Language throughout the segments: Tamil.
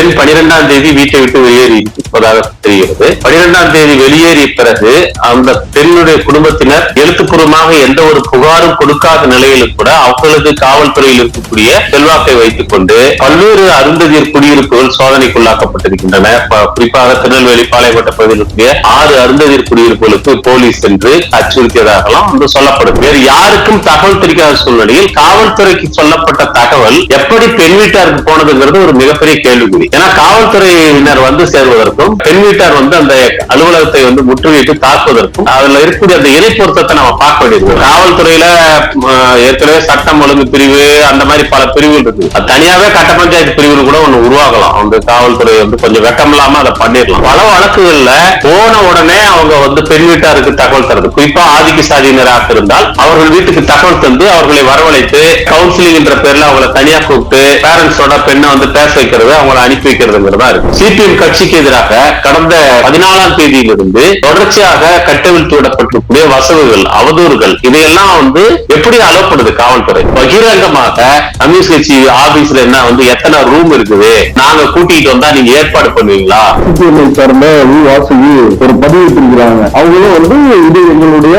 பெண் 12ஆம் தேதி வீட்டை விட்டு வெளியேறி இருப்பதாக தெரிகிறது. 12ஆம் தேதி வெளியேறிய பிறகு அந்த பெண்ணுடைய குடும்பத்தினர் எழுத்துப்பூர்வமாக எந்த ஒரு புகாரும் கொடுக்காத நிலையிலும் கூட அவர்களுக்கு காவல்துறையில் இருக்கக்கூடிய செல்வாக்கை வைத்துக் கொண்டு பல்வேறு அருந்ததியர் குடியிருப்புகள் சோதனைக்குள்ளாக்கப்பட்டிருக்கின்றன. குறிப்பாக திருநெல்வேலி பாளையங்கோட்டை பகுதியில் இருக்கக்கூடிய 6 அருந்ததியர் குடியிருப்புகளுக்கு போலீஸ் சென்று அச்சுறுத்தியதாகலாம் வந்து சொல்லப்படும். வேறு யாருக்கும் தகவல் தெரிவிக்காத சூழ்நிலையில் காவல்துறைக்கு சொல்லப்பட்ட தகவல் எப்படி பெண் வீட்டாருக்கு போனதுங்கிறது ஒரு மிகப்பெரிய கேள்விக்குறி. ஏன்னா காவல்துறையினர் வந்து சேர்வதற்கும் பெண் வீட்டார் வந்து அந்த அலுவலகத்தை வந்து முற்றுகையிட்டு தாக்குவதற்கும் அதுல இருக்கக்கூடிய அந்த இணை பொருத்தத்தை நம்ம பார்க்க வேண்டியது. காவல்துறையில ஏற்கனவே சட்டம் ஒழுங்கு பிரிவு அந்த மாதிரி பல பிரிவுகள் இருக்கு. அது தனியாவே கட்ட பஞ்சாயத்து பிரிவுகள் கூட ஒண்ணு உருவாகலாம். அந்த காவல்துறை வந்து கொஞ்சம் வெக்கம் இல்லாம அதை பண்ணிடலாம். பல வழக்குகள்ல போன உடனே அவங்க வந்து பெண் வீட்டாருக்கு தகவல் தருது. குறிப்பா ஆதிக்க சாதியினராக இருந்தால் அவர்கள் வீட்டுக்கு தகவல் தந்து அவர்களை வரவழைத்து கவுன்சிலிங் என்ற பேர்ல அவங்களை தனியா கூப்பிட்டு பேரண்ட்ஸோட பெண்ணை வந்து பேச வைக்கிறது, அவங்களை அனுப்பி வைக்கிறதுங்கிறதா இருக்கு. சிபிஎம் கட்சிக்கு எதிராக கடந்த 14ஆம் தேதியிலிருந்து தொடர்ச்சியாக கட்டவிழ்த்து விடப்பட்டிருக்கூடிய வசவுகள், அவதூறுகள் இதையெல்லாம் வந்து எப்படி அலோப்படுது காவல்துறை? பகிரங்கமாக கம்யூனிஸ்ட் கட்சி ஆபீஸ்ல என்ன வந்து எத்தனை ரூம் இருக்குது, நாங்க கூட்டிட்டு வந்தா நீங்க ஏற்பாடு பண்ணுவீங்களா? சிபிஎம் சார்ந்த வாசகி ஒரு பதிவு இருக்கிறாங்க. அவங்களும் வந்து இது எங்களுடைய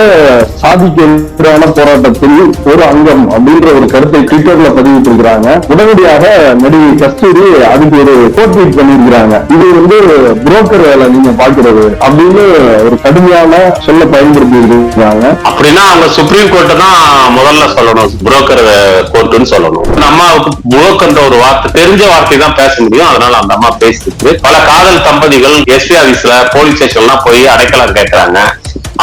சாதிக்கு எதிரான போராட்டத்தில் ஒரு அங்கம் அப்படின்ற ஒரு கருத்தை ட்விட்டர்ல பதிவிட்டிருக்கிறாங்க. உடனடியாக நடிகை கஸ்தூரி அதுக்கு ஒரு கோட்வீட் பண்ணிருக்கிறாங்க. இது வந்து புரோக்கர் வேலை நீங்க பாக்குறது அப்படின்னு ஒரு கடுமையான சொல்ல பயன்படுத்தி இருக்காங்க. அப்படின்னா அவங்க சுப்ரீம் கோர்ட்டை தான் முதல்ல சொல்லணும், புரோக்கர் கோர்ட்டுன்னு சொல்லணும். அம்மாவுக்கு புரோக்கர்ன்ற ஒரு வார்த்தை தெரிஞ்ச வார்த்தை தான் பேச முடியும். அதனால அந்த அம்மா பேசிட்டு பல காதல் தம்பதிகள் எஸ்பி ஆபீஸ்ல போலீஸ் ஸ்டேஷன்லாம் போய் அடைக்கலம் கேட்கறாங்க.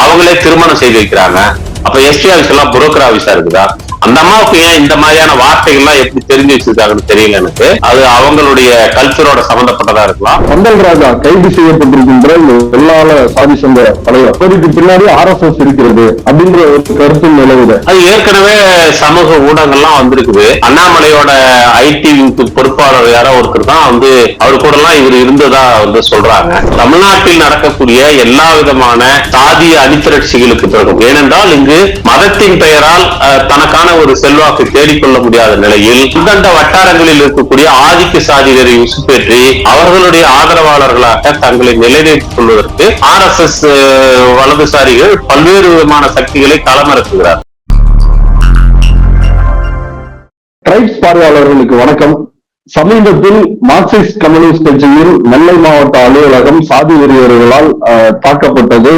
அவங்களே திருமணம் செய்து வைக்கிறாங்க. அப்ப எஸ்பி ஆபீஸ் எல்லாம் புரோக்கர் ஆபீஸா இருக்குதா? அந்த அம்மாவுக்கு ஏன் இந்த மாதிரியான வார்த்தைகள்லாம் எப்படி தெரிஞ்சு வச்சிருக்காங்கன்னு தெரியல எனக்கு. அது அவங்களுடைய கல்ச்சரோட சம்பந்தப்பட்டதா இருக்கலாம். பந்தல் ராஜா கைது செய்யப்பட்டிருக்கின்ற வெள்ளாள சாதி சங்க தலைவர் அதுக்கு பின்னாடி RSS இருக்கிறது அப்படின்ற ஒரு கருத்து நிலவுது. அது ஏற்கனவே சமூக ஊடகங்கள்லாம் வந்திருக்குது. அண்ணாமலையோட ஐடி பொறுப்பாளர் யாரோ ஒருத்தர் தான் வந்து அவரு கூட எல்லாம் இவர் இருந்ததா வந்து சொல்றாங்க. தமிழ்நாட்டில் நடக்கக்கூடிய எல்லா விதமான சாதிய அணிதிரட்சிகளுக்கு பிறகும், ஏனென்றால் இங்கு மதத்தின் பெயரால் தனக்கான ஒரு செல்வாக்கு தேடிக்கொள்ள முடியாத நிலையில் இந்தந்த வட்டாரங்களில் இருக்கக்கூடிய ஆதிக்க சாதியினரை உசுப்பேற்றி அவர்களுடைய ஆதரவாளர்களாக தங்களை நிலைநிறுத்திக் கொள்வதற்கு RSS வலதுசாரிகள் பல்வேறு விதமான சக்திகளை களமிறக்குகிறார். ட்ரைப்ஸ் பார்வையாளர்களுக்கு வணக்கம். சமீபத்தில் மார்க்சிஸ்ட் கம்யூனிஸ்ட் கட்சியின் நெல்லை மாவட்ட அலுவலகம் சாதி வெறியர்களால் தாக்கப்பட்டது.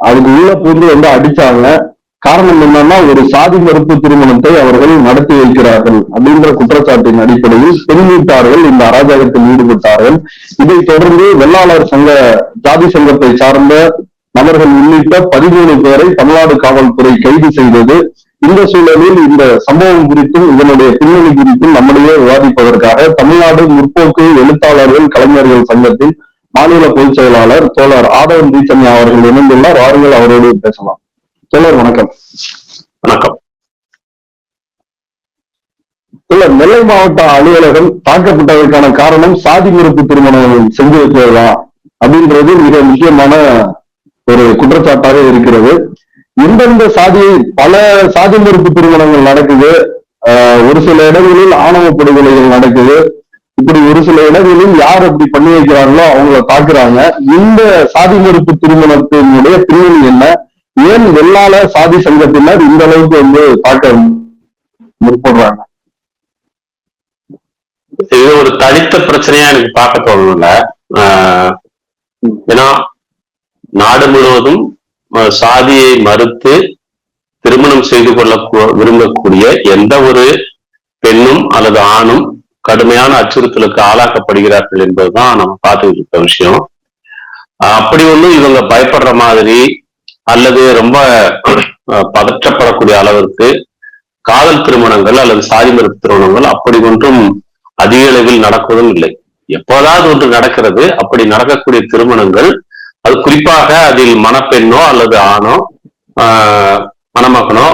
அதுக்கு உள்ள பூந்து வந்து அடிச்சாங்க. காரணம் என்னன்னா, ஒரு சாதி மறுப்பு திருமணத்தை அவர்கள் நடத்தி வைக்கிறார்கள் அப்படின்ற குற்றச்சாட்டின் அடிப்படையில் பெண் வீட்டார்கள் இந்த அராஜகத்தில் ஈடுபட்டார்கள். இதைத் தொடர்ந்து வெள்ளாளர் சங்க ஜாதி சங்கத்தை சார்ந்த நபர்கள் உள்ளிட்ட 13 பேரை தமிழ்நாடு காவல்துறை கைது செய்தது. இந்த சூழலில் இந்த சம்பவம் குறித்தும் இதனுடைய பின்னணி குறித்தும் நம்முடைய விவாதிப்பதற்காக தமிழ்நாடு முற்போக்கு எழுத்தாளர்கள் கலைஞர்கள் சங்கத்தின் மாநில பொதுச் செயலாளர் தோழர் ஆதவன் தீச்சன்யா அவர்கள் இணைந்துள்ளார். வாருங்கள், அவரோடு பேசலாம். தோழர் வணக்கம். வணக்கம். நெல்லை மாவட்ட அலுவலகம் தாக்கப்பட்டதற்கான காரணம் சாதி மறுப்பு திருமணம் செஞ்சு வைப்பதுதான் அப்படின்றது மிக முக்கியமான ஒரு குற்றச்சாட்டாக இருக்கிறது. எந்தெந்த சாதியை பல சாதி மறுப்பு திருமணங்கள் நடக்குது, ஒரு சில இடங்களில் ஆணவ படுகொலைகள் நடக்குது. இப்படி ஒரு சில இடங்களில் யார் அப்படி பண்ணி வைக்கிறாங்களோ அவங்கள தாக்குறாங்க. இந்த சாதி மறுப்பு திருமணத்தினுடைய பின்னணி என்ன? ஏன் வெள்ளாள சாதி சங்கத்தினர் இந்த அளவுக்கு வந்து தாக்க முற்படுறாங்க? இது ஒரு தனித்த பிரச்சனையா எனக்கு பார்க்க தோணல. ஏன்னா நாடு முழுவதும் சாதியை மறுத்து திருமணம் செய்து கொள்ள விரும்பக்கூடிய எந்த ஒரு பெண்ணும் அல்லது ஆணும் கடுமையான அச்சுறுத்தலுக்கு ஆளாக்கப்படுகிறார்கள் என்பதுதான் நம்ம பார்த்துக்கிட்டு இருக்க விஷயம். அப்படி ஒன்றும் இவங்க பயப்படுற மாதிரி அல்லது ரொம்ப பதற்றப்படக்கூடிய அளவிற்கு காதல் திருமணங்கள் அல்லது சாதி மறுப்பு திருமணங்கள் அப்படி ஒன்றும் அதிக அளவில் நடப்பதும் இல்லை. எப்போதாவது ஒன்று நடக்கிறது. அப்படி நடக்கக்கூடிய திருமணங்கள் அது குறிப்பாக அதில் மணப்பெண்ணோ அல்லது ஆணோ மணமகனோ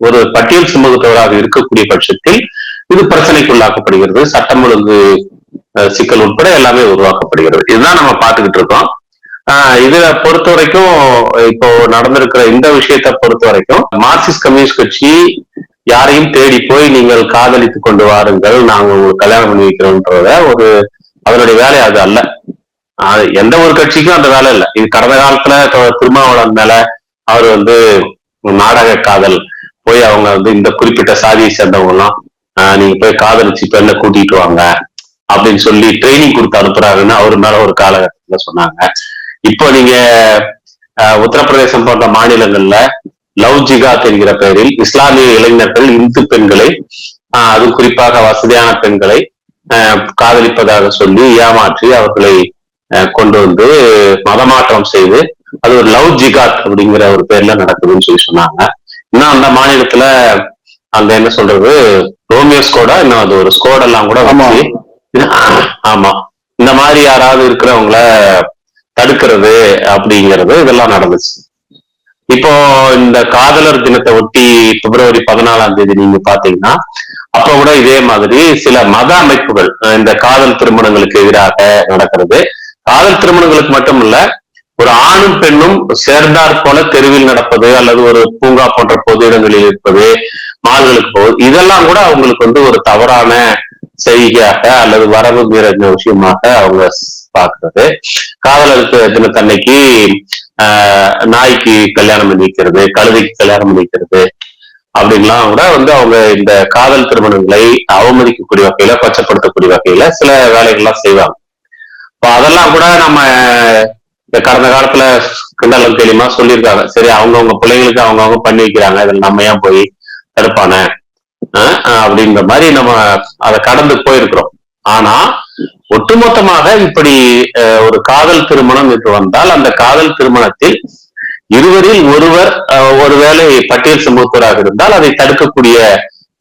ஒரு பட்டியல் சமூகத்தவராக இருக்கக்கூடிய பட்சத்தில் இது பிரச்சனைக்குள்ளாக்கப்படுகிறது. சட்டம் ஒழுங்கு சிக்கல் உட்பட எல்லாமே உருவாக்கப்படுகிறது. இதுதான் நம்ம பார்த்துக்கிட்டு இருக்கோம். இதுல பொறுத்த வரைக்கும் இப்போ நடந்திருக்கிற இந்த விஷயத்தை பொறுத்த வரைக்கும் மார்க்சிஸ்ட் கம்யூனிஸ்ட் கட்சி யாரையும் தேடி போய் நீங்கள் காதலித்துக் கொண்டு வாருங்கள், நாங்க உங்களுக்கு கல்யாணம் பண்ணி வைக்கிறோம்ன்றத ஒரு அதனுடைய வேலை அது அல்ல. எந்த ஒரு கட்சிக்கும் அந்த வேலை இல்லை. இது கடந்த காலத்துல திருமாவளவன் மேல அவர் வந்து நாடக காதல் போய் அவங்க வந்து இந்த குறிப்பிட்ட சாதியை சேர்ந்தவங்க எல்லாம் நீங்க போய் காதலிச்சு பெண்ணை கூட்டிட்டு வாங்க அப்படின்னு சொல்லி ட்ரைனிங் கொடுத்து அனுப்புறாருன்னு அவரு மேல ஒரு காலகட்டத்துல சொன்னாங்க. இப்போ நீங்க உத்தரப்பிரதேசம் போன்ற மாநிலங்கள்ல லவ் ஜிகாத் என்கிற பெயரில் இஸ்லாமிய இளைஞர்கள் இந்து பெண்களை அது குறிப்பாக வசதியான பெண்களை காதலிப்பதாக சொல்லி ஏமாற்றி அவர்களை கொண்டு வந்து மதமாற்றம் செய்து அது ஒரு லவ் ஜிகாத் அப்படிங்கிற ஒரு பேர்ல நடக்குதுன்னு சொல்லி சொன்னாங்க. இன்னும் அந்த மாநிலத்துல அந்த என்ன சொல்றது ரோமியோ ஸ்கோடா இன்னும் அது ஒரு ஸ்கோடெல்லாம் கூட வச்சு ஆமா இந்த மாதிரி யாராவது இருக்கிறவங்கள தடுக்கிறது அப்படிங்கிறது இதெல்லாம் நடந்துச்சு. இப்போ இந்த காதலர் தினத்தை ஒட்டி பிப்ரவரி 14 நீங்க பாத்தீங்கன்னா அப்ப கூட இதே மாதிரி சில மத அமைப்புகள் இந்த காதல் திருமணங்களுக்கு எதிராக நடக்கிறது. காதல் திருமணங்களுக்கு மட்டும் இல்ல, ஒரு ஆணும் பெண்ணும் சேர்ந்தாற் போல தெருவில் நடப்பது அல்லது ஒரு பூங்கா போன்ற பொது இடங்களில் இருப்பது, மால்களுக்கு போவது, இதெல்லாம் கூட அவங்களுக்கு வந்து ஒரு தவறான செய்கையாக அல்லது வரவு மீறின விஷயமாக அவங்க பாக்குறது. காதலருக்கு தினத்தன்னைக்கு நாய்க்கு கல்யாணம் பண்ணி வைக்கிறது, கழுதைக்கு கல்யாணம் பண்ணி வைக்கிறது அப்படின்லாம் கூட வந்து அவங்க இந்த காதல் திருமணங்களை அவமதிக்கக்கூடிய வகையில, கொச்சப்படுத்தக்கூடிய வகையில சில வேலைகள்லாம் செய்வாங்க. இப்போ அதெல்லாம் கூட நம்ம இந்த கடந்த காலத்துல கிண்டலும் கேலியுமா சொல்லியிருக்காங்க. சரி, அவங்கவுங்க பிள்ளைங்களுக்கு அவங்கவுங்க பண்ணி வைக்கிறாங்க, இதில் நம்ம ஏன் போய் தடுப்பானே அப்படின்ற மாதிரி நம்ம அதை கடந்து போயிருக்கிறோம். ஆனா ஒட்டுமொத்தமாக இப்படி ஒரு காதல் திருமணம் என்று வந்தால் அந்த காதல் திருமணத்தில் இருவரில் ஒருவர் ஒருவேளை பட்டியல் சமூகத்தவராக இருந்தால் அதை தடுக்கக்கூடிய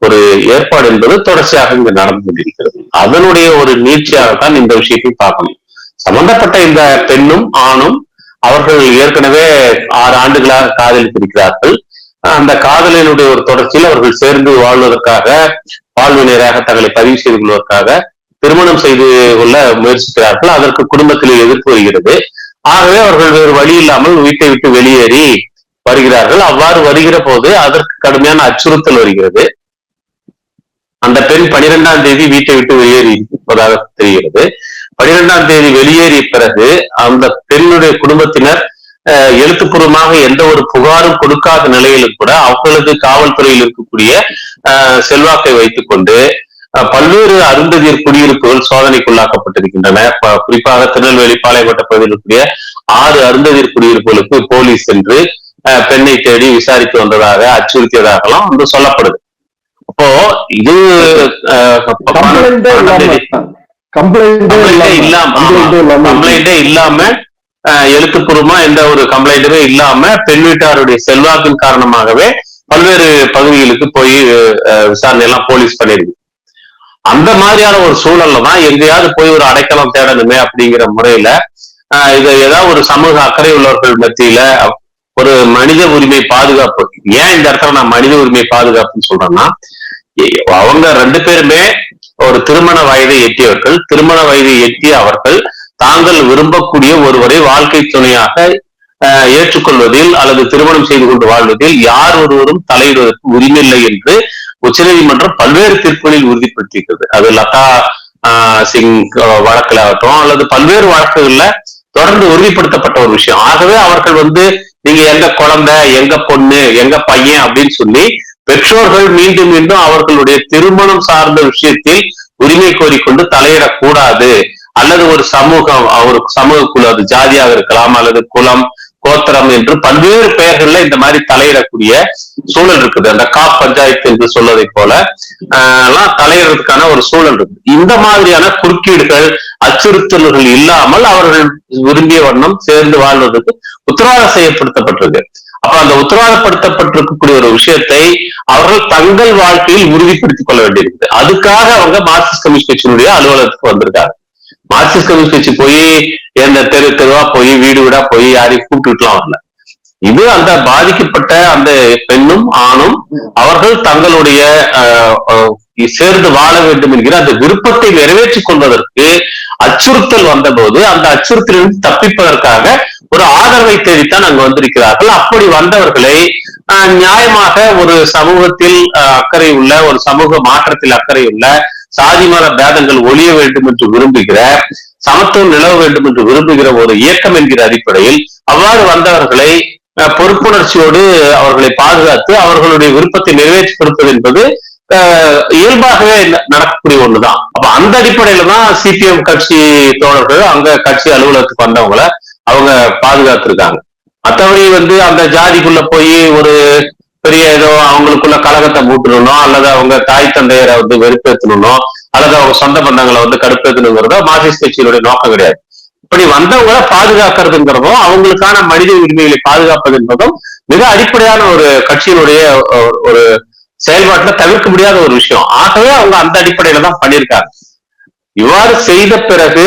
ஒரு ஏற்பாடு என்பது தொடர்ச்சியாக இங்கு நடந்து கொண்டிருக்கிறது. அதனுடைய ஒரு நீட்சியாகத்தான் இந்த விஷயத்தை பார்க்கணும். சம்பந்தப்பட்ட இந்த பெண்ணும் ஆணும் அவர்கள் ஏற்கனவே 6 ஆண்டுகளாக காதலித்திருக்கிறார்கள். அந்த காதலினுடைய ஒரு தொடர்ச்சியில் அவர்கள் சேர்ந்து வாழ்வதற்காக, வாழ்வினராக தங்களை பதிவு செய்து கொள்வதற்காக திருமணம் செய்து கொள்ள முயற்சிக்கிறார்கள். அதற்கு குடும்பத்திலே எதிர்ப்பு வருகிறது. ஆகவே அவர்கள் வேறு வழி இல்லாமல் வீட்டை விட்டு வெளியேறி வருகிறார்கள். அவ்வாறு வருகிற போது அதற்கு கடுமையான அச்சுறுத்தல் வருகிறது. அந்த பெண் 12ஆம் தேதி வீட்டை விட்டு வெளியேறி இருப்பதாக தெரிகிறது. 12ஆம் தேதி வெளியேறிய பிறகு அந்த பெண்ணுடைய குடும்பத்தினர் எழுத்துப்பூர்வமாக எந்த ஒரு புகாரும் கொடுக்காத நிலையிலும் கூட அவர்களது காவல்துறையில் இருக்கக்கூடிய செல்வாக்கை வைத்துக் கொண்டு பல்வேறு அருந்ததியர் குடியிருப்புகள் சோதனைக்குள்ளாக்கப்பட்டிருக்கின்றன. குறிப்பாக திருநெல்வேலி பாளையங்கோட்டை பகுதியில் இருக்கக்கூடிய 6 அருந்ததியர் குடியிருப்புகளுக்கு போலீஸ் சென்று பெண்ணை தேடி விசாரித்து வந்ததாக, அச்சுறுத்தியதாகலாம் வந்து சொல்லப்படுது. அப்போ இது கம்ப்ளைண்டே இல்லாம, எழுத்துப்பூர்வமா எந்த ஒரு கம்ப்ளைண்ட்டுமே இல்லாம பெண் வீட்டாருடைய செல்வாக்கின் காரணமாகவே பல்வேறு பகுதிகளுக்கு போய் விசாரணை எல்லாம் போலீஸ் பண்ணிருக்கு. அந்த மாதிரியான ஒரு சூழல்ல தான் எங்கேயாவது போய் ஒரு அடைக்கலம் தேடணுமே அப்படிங்கிற முறையில இது ஏதாவது ஒரு சமூக அக்கறை உள்ளவர்கள் மத்தியில ஒரு மனித உரிமை பாதுகாப்பு. ஏன் இந்த இடத்துல நான் மனித உரிமை பாதுகாப்புன்னு சொல்றேன்னா, அவங்க 2 பேருமே ஒரு திருமண வயதை எட்டியவர்கள். திருமண வயதை எட்டிய அவர்கள் தாங்கள் விரும்பக்கூடிய ஒருவரை வாழ்க்கை துணையாக ஏற்றுக்கொள்வதில் அல்லது திருமணம் செய்து கொண்டு வாழ்வதில் யார் ஒருவரும் தலையிடுவதற்கு உரிமை இல்லை என்று உச்சநீதிமன்றம் பல்வேறு தீர்ப்புகளில் உறுதிப்படுத்தியிருக்கிறது. அது லதா சிங் வழக்கில் ஆகட்டும் அல்லது பல்வேறு வழக்குகள்ல தொடர்ந்து உறுதிப்படுத்தப்பட்ட ஒரு விஷயம். ஆகவே அவர்கள் வந்து நீங்க எங்க குழந்தை, எங்க பொண்ணு, எங்க பையன் அப்படின்னு சொல்லி பெற்றோர்கள் மீண்டும் மீண்டும் அவர்களுடைய திருமணம் சார்ந்த விஷயத்தில் உரிமை கோரிக்கொண்டு தலையிடக்கூடாது. அல்லது ஒரு சமூகம், ஒரு சமூக குழு, அது ஜாதியாக இருக்கலாம் அல்லது குலம், கோத்திரம் என்று பல்வேறு பெயர்கள்ல இந்த மாதிரி தலையிடக்கூடிய சூழல் இருக்குது. அந்த காப் பஞ்சாயத்து என்று சொல்வதை போல எல்லாம் தலையிடுறதுக்கான ஒரு சூழல் இருக்கு. இந்த மாதிரியான குறுக்கீடுகள், அச்சுறுத்தல்கள் இல்லாமல் அவர்கள் விரும்பிய வண்ணம் சேர்ந்து வாழ்வதற்கு உத்தரவாதம் செய்யப்படுத்தப்பட்டிருக்கு. அப்ப அந்த உத்தரவாதப்படுத்தப்பட்டிருக்கக்கூடிய ஒரு விஷயத்தை அவர்கள் தங்கள் வாழ்க்கையில் உறுதிப்படுத்திக் கொள்ள வேண்டியிருக்குது. அதுக்காக அவங்க மார்க்சிஸ்ட் கம்யூனிஸ்ட் கட்சியினுடைய அலுவலகத்துக்கு வந்திருக்காங்க. மார்க்சிஸ்ட் கம்யூனிஸ்ட் கட்சி போய் எந்த தெருவா போய் வீடு வீடா போய் யாரையும் கூப்பிட்டுலாம் வரல. இது அந்த பாதிக்கப்பட்ட அந்த பெண்ணும் ஆணும் அவர்கள் தங்களுடைய சேர்ந்து வாழ வேண்டும் என்கிற அந்த விருப்பத்தை நிறைவேற்றிக் கொள்வதற்கு அச்சுறுத்தல் வந்த போது அந்த அச்சுறுத்தலிருந்து தப்பிப்பதற்காக ஒரு ஆதரவை தேடித்தான் அங்கு வந்திருக்கிறார்கள். அப்படி வந்தவர்களை நியாயமாக ஒரு சமூகத்தில் அக்கறை உள்ள, ஒரு சமூக மாற்றத்தில் அக்கறை உள்ள, சாதி மத பேதங்கள் ஒழிய வேண்டும் என்று விரும்புகிற சமத்துவம் நிலவ வேண்டும் என்று விரும்புகிற ஒரு இயக்கம் என்கிற அடிப்படையில் அவ்வாறு வந்தவர்களை பொறுப்புணர்ச்சியோடு அவர்களை பாதுகாத்து அவர்களுடைய விருப்பத்தை நிறைவேற்றி கொடுப்பது என்பது இயல்பாகவே நடக்கக்கூடிய ஒண்ணுதான். அப்ப அந்த அடிப்படையில தான் சிபிஎம் கட்சி தோழர்கள் அங்க கட்சி அலுவலகத்துக்கு வந்தவங்கள அவங்க பாதுகாத்திருக்காங்க. மற்றபடி அந்த ஜாதிக்குள்ள போய் ஒரு பெரிய ஏதோ அவங்களுக்குள்ள கழகத்தை மூட்டணும் அல்லது அவங்க தாய் தந்தையரை வெறுப்பேற்றணும் அல்லது அவங்க சொந்த பந்தங்களை கடுப்பேற்றணுங்கிறதோ மார்க்சிஸ்ட் கட்சியினுடைய நோக்கம் கிடையாது. இப்படி வந்தவங்களை பாதுகாக்கிறதுங்கிறதும் அவங்களுக்கான மனித உரிமைகளை பாதுகாப்பது என்பதும் மிக அடிப்படையான ஒரு கட்சியினுடைய ஒரு செயல்பாட்டுல தவிர்க்க முடியாத ஒரு விஷயம். ஆகவே அவங்க அந்த அடிப்படையில தான் பண்ணியிருக்காங்க. இவ்வாறு செய்த பிறகு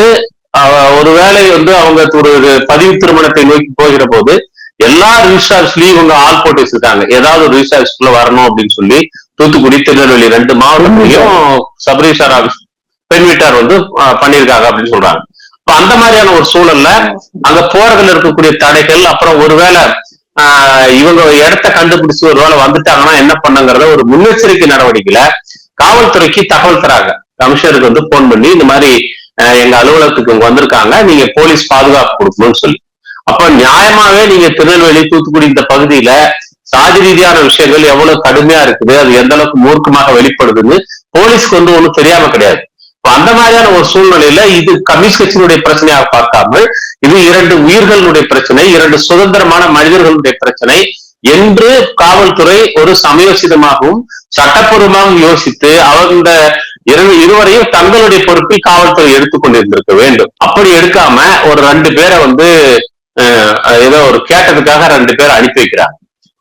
ஒருவேளை அவங்க ஒரு பதிவு திருமணத்தை நோக்கி போகிற போது எல்லா ரிஜிஸ்டார்ஸ்லயும் இவங்க ஆள் போட்டு வச்சிருக்காங்க. ஏதாவது ஒரு ரிஜிஸ்டார்ஸ்குள்ள வரணும் அப்படின்னு சொல்லி தூத்துக்குடி, திருநெல்வேலி 2 மாவட்டத்திலையும் சப் ரிஜிஸ்டார் ஆபீஸ் பெண் வீட்டார் பண்ணியிருக்காங்க அப்படின்னு சொல்றாங்க. இப்ப அந்த மாதிரியான ஒரு சூழல்ல அங்க போறதுல இருக்கக்கூடிய தடைகள், அப்புறம் ஒருவேளை இவங்க இடத்த கண்டுபிடிச்சு ஒருவேளை வந்துட்டாங்கன்னா என்ன பண்ணுங்கிறத ஒரு முன்னெச்சரிக்கை நடவடிக்கையில காவல்துறைக்கு தகவல் தராங்க. கமிஷனருக்கு போன் பண்ணி இந்த மாதிரி எங்க அலுவலகத்துக்கு இங்க வந்திருக்காங்க, நீங்க போலீஸ் பாதுகாப்பு கொடுக்கணும்னு சொல்லி. அப்ப நியாயமாவே நீங்க திருநெல்வேலி, தூத்துக்குடி இந்த பகுதியில சாதி ரீதியான விஷயங்கள் எவ்வளவு கடுமையா இருக்குது, அது எந்த அளவுக்கு மூர்க்கமாக வெளிப்படுதுன்னு போலீஸ்க்கு ஒண்ணும் தெரியாம கிடையாது. அந்த மாதிரியான ஒரு சூழ்நிலையில இது கம்யூனிஸ்ட் கட்சியினுடைய பிரச்சனையாக பார்க்காமல் இது 2 உயிர்களுடைய பிரச்சனை, 2 சுதந்திரமான மனிதர்களுடைய பிரச்சனை என்று காவல்துறை ஒரு சமயோசிதமாகவும் சட்டப்பூர்வமாகவும் யோசித்து அவங்க இருவரையும் தங்களுடைய பொறுப்பில் காவல்துறை எடுத்துக்கொண்டிருந்திருக்க வேண்டும். அப்படி எடுக்காம ஒரு 2 பேரை ஏதோ ஒரு கேட்டதுக்காக 2 பேரை அனுப்பி வைக்கிறாங்க.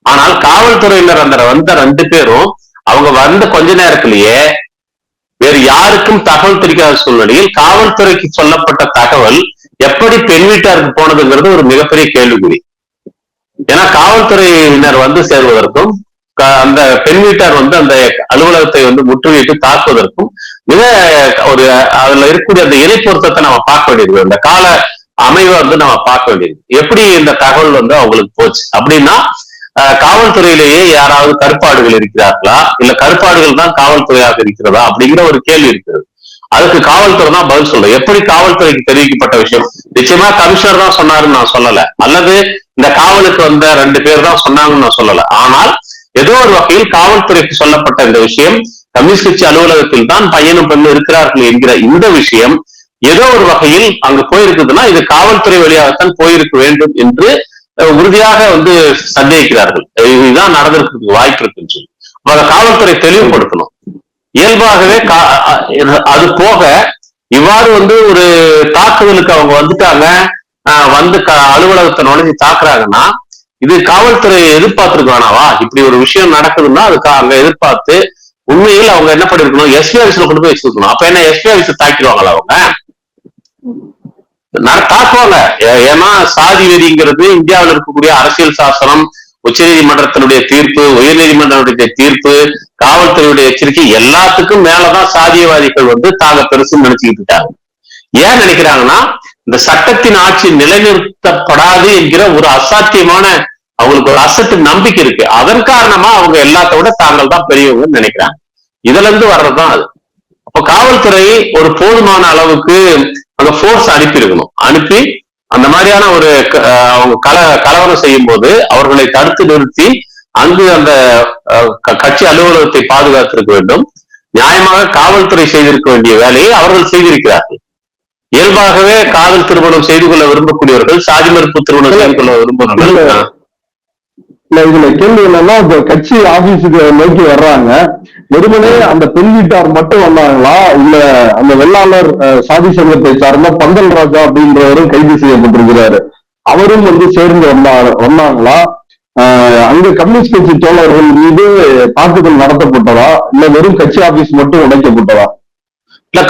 ஆனால் காவல்துறையினர் அந்த வந்த 2 பேரும் அவங்க வந்த கொஞ்ச நேரத்திலேயே வேறு யாருக்கும் தகவல் தெரியாத சூழ்நிலையில் காவல்துறைக்கு சொல்லப்பட்ட தகவல் எப்படி பெண் வீட்டாருக்கு போனதுங்கிறது ஒரு மிகப்பெரிய கேள்விக்குறி. ஏன்னா காவல்துறையினர் சேர்வதற்கும் அந்த பெண் வீட்டார் அந்த அலுவலகத்தை முற்றுகையிட்டு தாக்குவதற்கும் மிக ஒரு அதுல இருக்கக்கூடிய அந்த இணை பொருத்தத்தை நம்ம பார்க்க வேண்டியது, அந்த கால அமைவை நம்ம பார்க்க வேண்டியது. எப்படி இந்த தகவல் அவங்களுக்கு போச்சு அப்படின்னா, காவல்துறையிலேயே யாராவது கருப்பாடுகள் இருக்கிறார்களா, இல்ல கருப்பாடுகள் தான் காவல்துறையாக இருக்கிறதா அப்படிங்கிற ஒரு கேள்வி இருக்கிறது. அதுக்கு காவல்துறை தான் பதில் சொல்ல. எப்படி காவல்துறைக்கு தெரிவிக்கப்பட்ட விஷயம் நிச்சயமா கமிஷனர் தான் சொன்னாருன்னு நான் சொல்லல, அல்லது இந்த காவலுக்கு வந்த 2 பேர் தான் சொன்னாங்கன்னு நான் சொல்லல. ஆனால் ஏதோ ஒரு வகையில் காவல்துறைக்கு சொல்லப்பட்ட இந்த விஷயம் கம்யூனிஸ்ட் கட்சி அலுவலகத்தில் தான் பையனும் பெண்ணும் இருக்கிறார்கள் என்கிற இந்த விஷயம் ஏதோ ஒரு வகையில் அங்க போயிருக்குதுன்னா இது காவல்துறை வழியாகத்தான் போயிருக்க வேண்டும் என்று உறுதியாக சந்தேகிக்கிறார்கள். இதுதான் நடந்திருக்கிறதுக்கு வாய்ப்பு இருக்குன்னு சொல்லி அதை காவல்துறை தெளிவுபடுத்தணும். இயல்பாகவே அது போக இவ்வாறு ஒரு தாக்குதலுக்கு அவங்க வந்துட்டாங்க, அலுவலகத்தை நுழைஞ்சு தாக்குறாங்கன்னா இது காவல்துறை எதிர்பார்த்திருக்க வேணாவா? இப்படி ஒரு விஷயம் நடக்குதுன்னா அதுக்கு அங்க எதிர்பார்த்து உண்மையில் அவங்க என்ன பண்ணிருக்கணும், எஸ்பி ஆபீஸ்ல கொண்டு போய் வச்சிருக்கணும். அப்ப என்ன எஸ்பி ஆபீஸ் தாக்கிடுவாங்களா? அவங்க தாக்குவாங்க. ஏன்னா சாதி வெறிங்கிறது இந்தியாவில் இருக்கக்கூடிய அரசியல் சாசனம், உச்ச நீதிமன்றத்தினுடைய தீர்ப்பு, உயர் நீதிமன்றத்துடைய தீர்ப்பு, காவல்துறையுடைய எச்சரிக்கை எல்லாத்துக்கும் மேலதான் சாதியவாதிகள் தாங்க பெருசுன்னு நினைச்சுக்கிட்டு இருக்காங்க. ஏன் நினைக்கிறாங்கன்னா இந்த சட்டத்தின் ஆட்சி நிலைநிறுத்தப்படாது என்கிற ஒரு அசாத்தியமான அவங்களுக்கு ஒரு அசட்டு நம்பிக்கை இருக்கு. அதன் காரணமா அவங்க எல்லாத்தோட தாங்கள் தான் பெரியவங்கன்னு நினைக்கிறாங்க. இதுல இருந்து வர்றதுதான் அது. அப்ப காவல்துறை ஒரு போதுமான அளவுக்கு அந்த போர்ஸ் அனுப்பியிருக்கணும். அனுப்பி அந்த மாதிரியான ஒரு அவங்க கலவரம் செய்யும் போது அவர்களை தடுத்து நிறுத்தி அங்கு அந்த கட்சி அலுவலகத்தை பாதுகாத்திருக்க வேண்டும். நியாயமாக காவல்துறை செய்திருக்க வேண்டிய வேலையை அவர்கள் செய்திருக்கிறார்கள். இயல்பாகவே காதல் திருமணம் செய்து கொள்ள விரும்பக்கூடியவர்கள், சாதி மறுப்பு திருமணம் செய்து கொள்ள விரும்புகிறவர்கள். இதுல கேள்வி என்னன்னா, இப்ப கட்சி ஆபீஸுக்கு நோக்கி வர்றாங்க, வெறுமனே அந்த பெண் வீட்டார் மட்டும் வந்தாங்களா, இல்ல அந்த வெள்ளாளர் சாதி சங்கத்தை சார்ந்த பந்தல் ராஜா அப்படின்றவரும் கைது செய்யப்பட்டிருக்கிறாரு, அவரும் சேர்ந்து வந்தாங்களா? அங்க கம்யூனிஸ்ட் கட்சி தோழர்கள் மீது தாக்குதல் நடத்தப்பட்டதா, இல்ல வெறும் கட்சி ஆபீஸ் மட்டும் உடைக்கப்பட்டதா? இல்ல,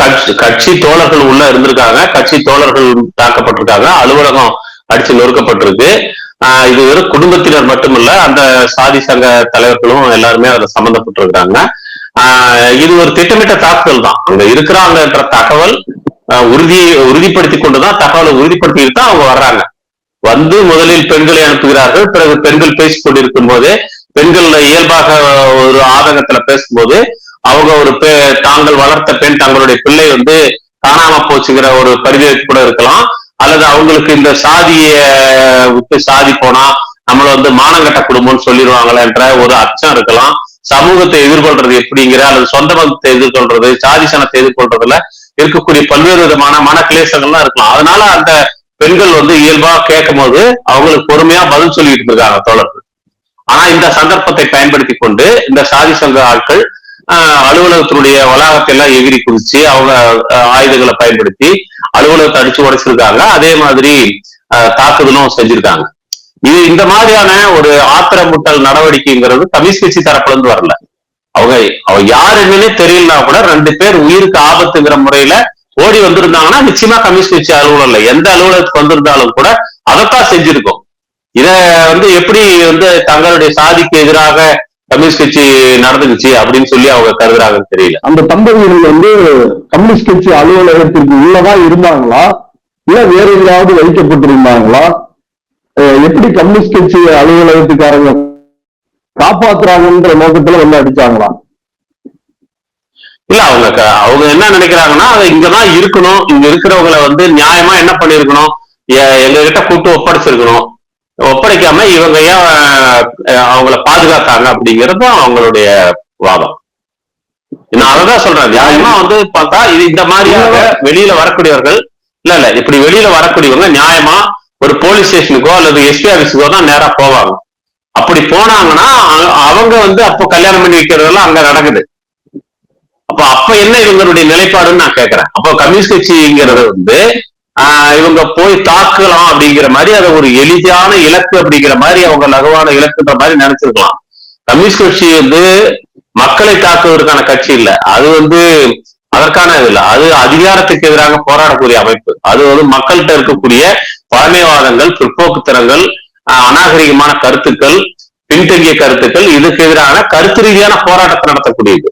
கட்சி தோழர்கள் உள்ள இருந்திருக்காங்க, கட்சி தோழர்கள் தாக்கப்பட்டிருக்காங்க, அலுவலகம் அடிச்சு நொறுக்கப்பட்டிருக்கு. இது வெறும் குடும்பத்தினர் மட்டுமல்ல, அந்த சாதி சங்க தலைவர்களும் எல்லாருமே அதுல சம்பந்தப்பட்டிருக்கிறாங்க. இது ஒரு திட்டமிட்ட தாக்குதல் தான். அங்க இருக்கிறாங்கன்ற தகவல் உறுதிப்படுத்தி கொண்டுதான், தகவலை உறுதிப்படுத்திட்டு தான் அவங்க வர்றாங்க. முதலில் பெண்களை அனுப்புகிறார்கள். பிறகு பெண்கள் பேசிக் கொண்டிருக்கும் போதே, பெண்கள் இயல்பாக ஒரு ஆதங்கத்துல பேசும்போது அவங்க தாங்கள் வளர்த்த பெண், தங்களுடைய பிள்ளை காணாம போச்சுங்கிற ஒரு பரிதவிப்பு கூட இருக்கலாம். அல்லது அவங்களுக்கு இந்த சாதிய விட்டு சாதி போனா நம்மள வந்து மானங்கட்ட குடும்பம்னு சொல்லிடுவாங்களேன்ற ஒரு அச்சம் இருக்கலாம். சமூகத்தை எதிர்கொள்றது எப்படிங்கிற அல்லது சொந்த பந்தத்தை எதிர்கொள்றது, சாதி சனத்தை எதிர்கொள்றதுல இருக்கக்கூடிய பல்வேறு விதமான மன கிளேசங்கள்லாம் இருக்கலாம். அதனால அந்த பெண்கள் வந்து இயல்பா கேட்கும் போது அவங்களுக்கு பொறுமையா பதில் சொல்லிட்டு இருக்காங்க தோழர்கள். ஆனா இந்த சந்தர்ப்பத்தை பயன்படுத்தி கொண்டு இந்த சாதி சங்க ஆட்கள் அலுவலகத்தினுடைய வளாகத்தை எல்லாம் எகிரி குதிச்சு அவங்க ஆயுதங்களை பயன்படுத்தி அலுவலகத்தை அடிச்சு உடைச்சிருக்காங்க. அதே மாதிரி தாக்குதலும் செஞ்சிருக்காங்க. இது இந்த மாதிரியான ஒரு ஆத்திரமூட்டல் நடவடிக்கைங்கிறது கம்யூனிஸ்ட் கட்சி தரப்புல இருந்து வரல. அவங்க யார் என்னன்னே தெரியலனா கூட 2 பேர் உயிருக்கு ஆபத்துங்கிற முறையில ஓடி வந்திருந்தாங்கன்னா நிச்சயமா கம்யூனிஸ்ட் கட்சி அலுவலகம் எந்த அலுவலகத்துக்கு வந்திருந்தாலும் கூட அதைத்தான் செஞ்சிருக்கோம். இத வந்து எப்படி வந்து தங்களுடைய சாதிக்கு எதிராக கம்யூனிஸ்ட் கட்சி நடந்துச்சு அப்படின்னு சொல்லி அவங்க கருதுறாங்கன்னு தெரியல. அந்த தம்பதிகள் வந்து கம்யூனிஸ்ட் கட்சி அலுவலகத்திற்கு உள்ளதான் இருந்தாங்களா, இல்ல வேற எங்கேயாவது வைக்கப்பட்டிருந்தாங்களா? எப்படி கம்யூனிஸ்ட் கட்சி அலுவலகத்துக்காரங்க காப்பாத்துறாங்கன்ற நோக்கத்துல வந்து அடிச்சாங்களா? இல்ல அவங்க என்ன நினைக்கிறாங்கன்னா அது இங்கதான் இருக்கணும், இங்க இருக்கிறவங்களை வந்து நியாயமா என்ன பண்ணிருக்கணும், எங்க கிட்ட கூட்டு ஒப்படைச்சிருக்கணும், ஒப்படைக்காம இவங்க ஏன் அவங்கள பாதுகாத்தாங்க அப்படிங்கிறது அவங்களுடைய வாதம். நான் அததான் சொல்றேன். நியாயமா வந்து பார்த்தா இது இந்த மாதிரியாக வெளியில வரக்கூடியவர்கள் இல்ல இப்படி வெளியில வரக்கூடியவங்க நியாயமா ஒரு போலீஸ் ஸ்டேஷனுக்கோ அல்லது எஸ்பி ஆபீஸுக்கோ தான் நேரா போவாங்க. அப்படி போனாங்கன்னா அவங்க வந்து அப்போ கல்யாணம் பண்ணி வைக்கிறதெல்லாம் அங்க நடக்குது. அப்ப என்ன இவங்களுடைய நிலைப்பாடுன்னு நான் கேட்கிறேன். அப்போ கம்யூனிஸ்ட் கட்சிங்கிறது வந்து இவங்க போய் தாக்கலாம் அப்படிங்கிற மாதிரி அதை ஒரு எளிதான இலக்கு அப்படிங்கிற மாதிரி அவங்க லகுவான இலக்குன்ற மாதிரி நினைச்சிருக்கலாம். கம்யூனிஸ்ட் கட்சி வந்து மக்களை தாக்குவதற்கான கட்சி இல்ல, அது வந்து அதற்கான இது இல்லை. அது அதிகாரத்துக்கு எதிராக போராடக்கூடிய அமைப்பு. அது வந்து மக்கள்கிட்ட இருக்கக்கூடிய பழமைவாதங்கள், பிற்போக்குத்தனங்கள், அநாகரிகமான கருத்துக்கள், பின்தங்கிய கருத்துக்கள், இதுக்கு எதிரான கருத்து ரீதியான போராட்டத்தை நடத்தக்கூடியது.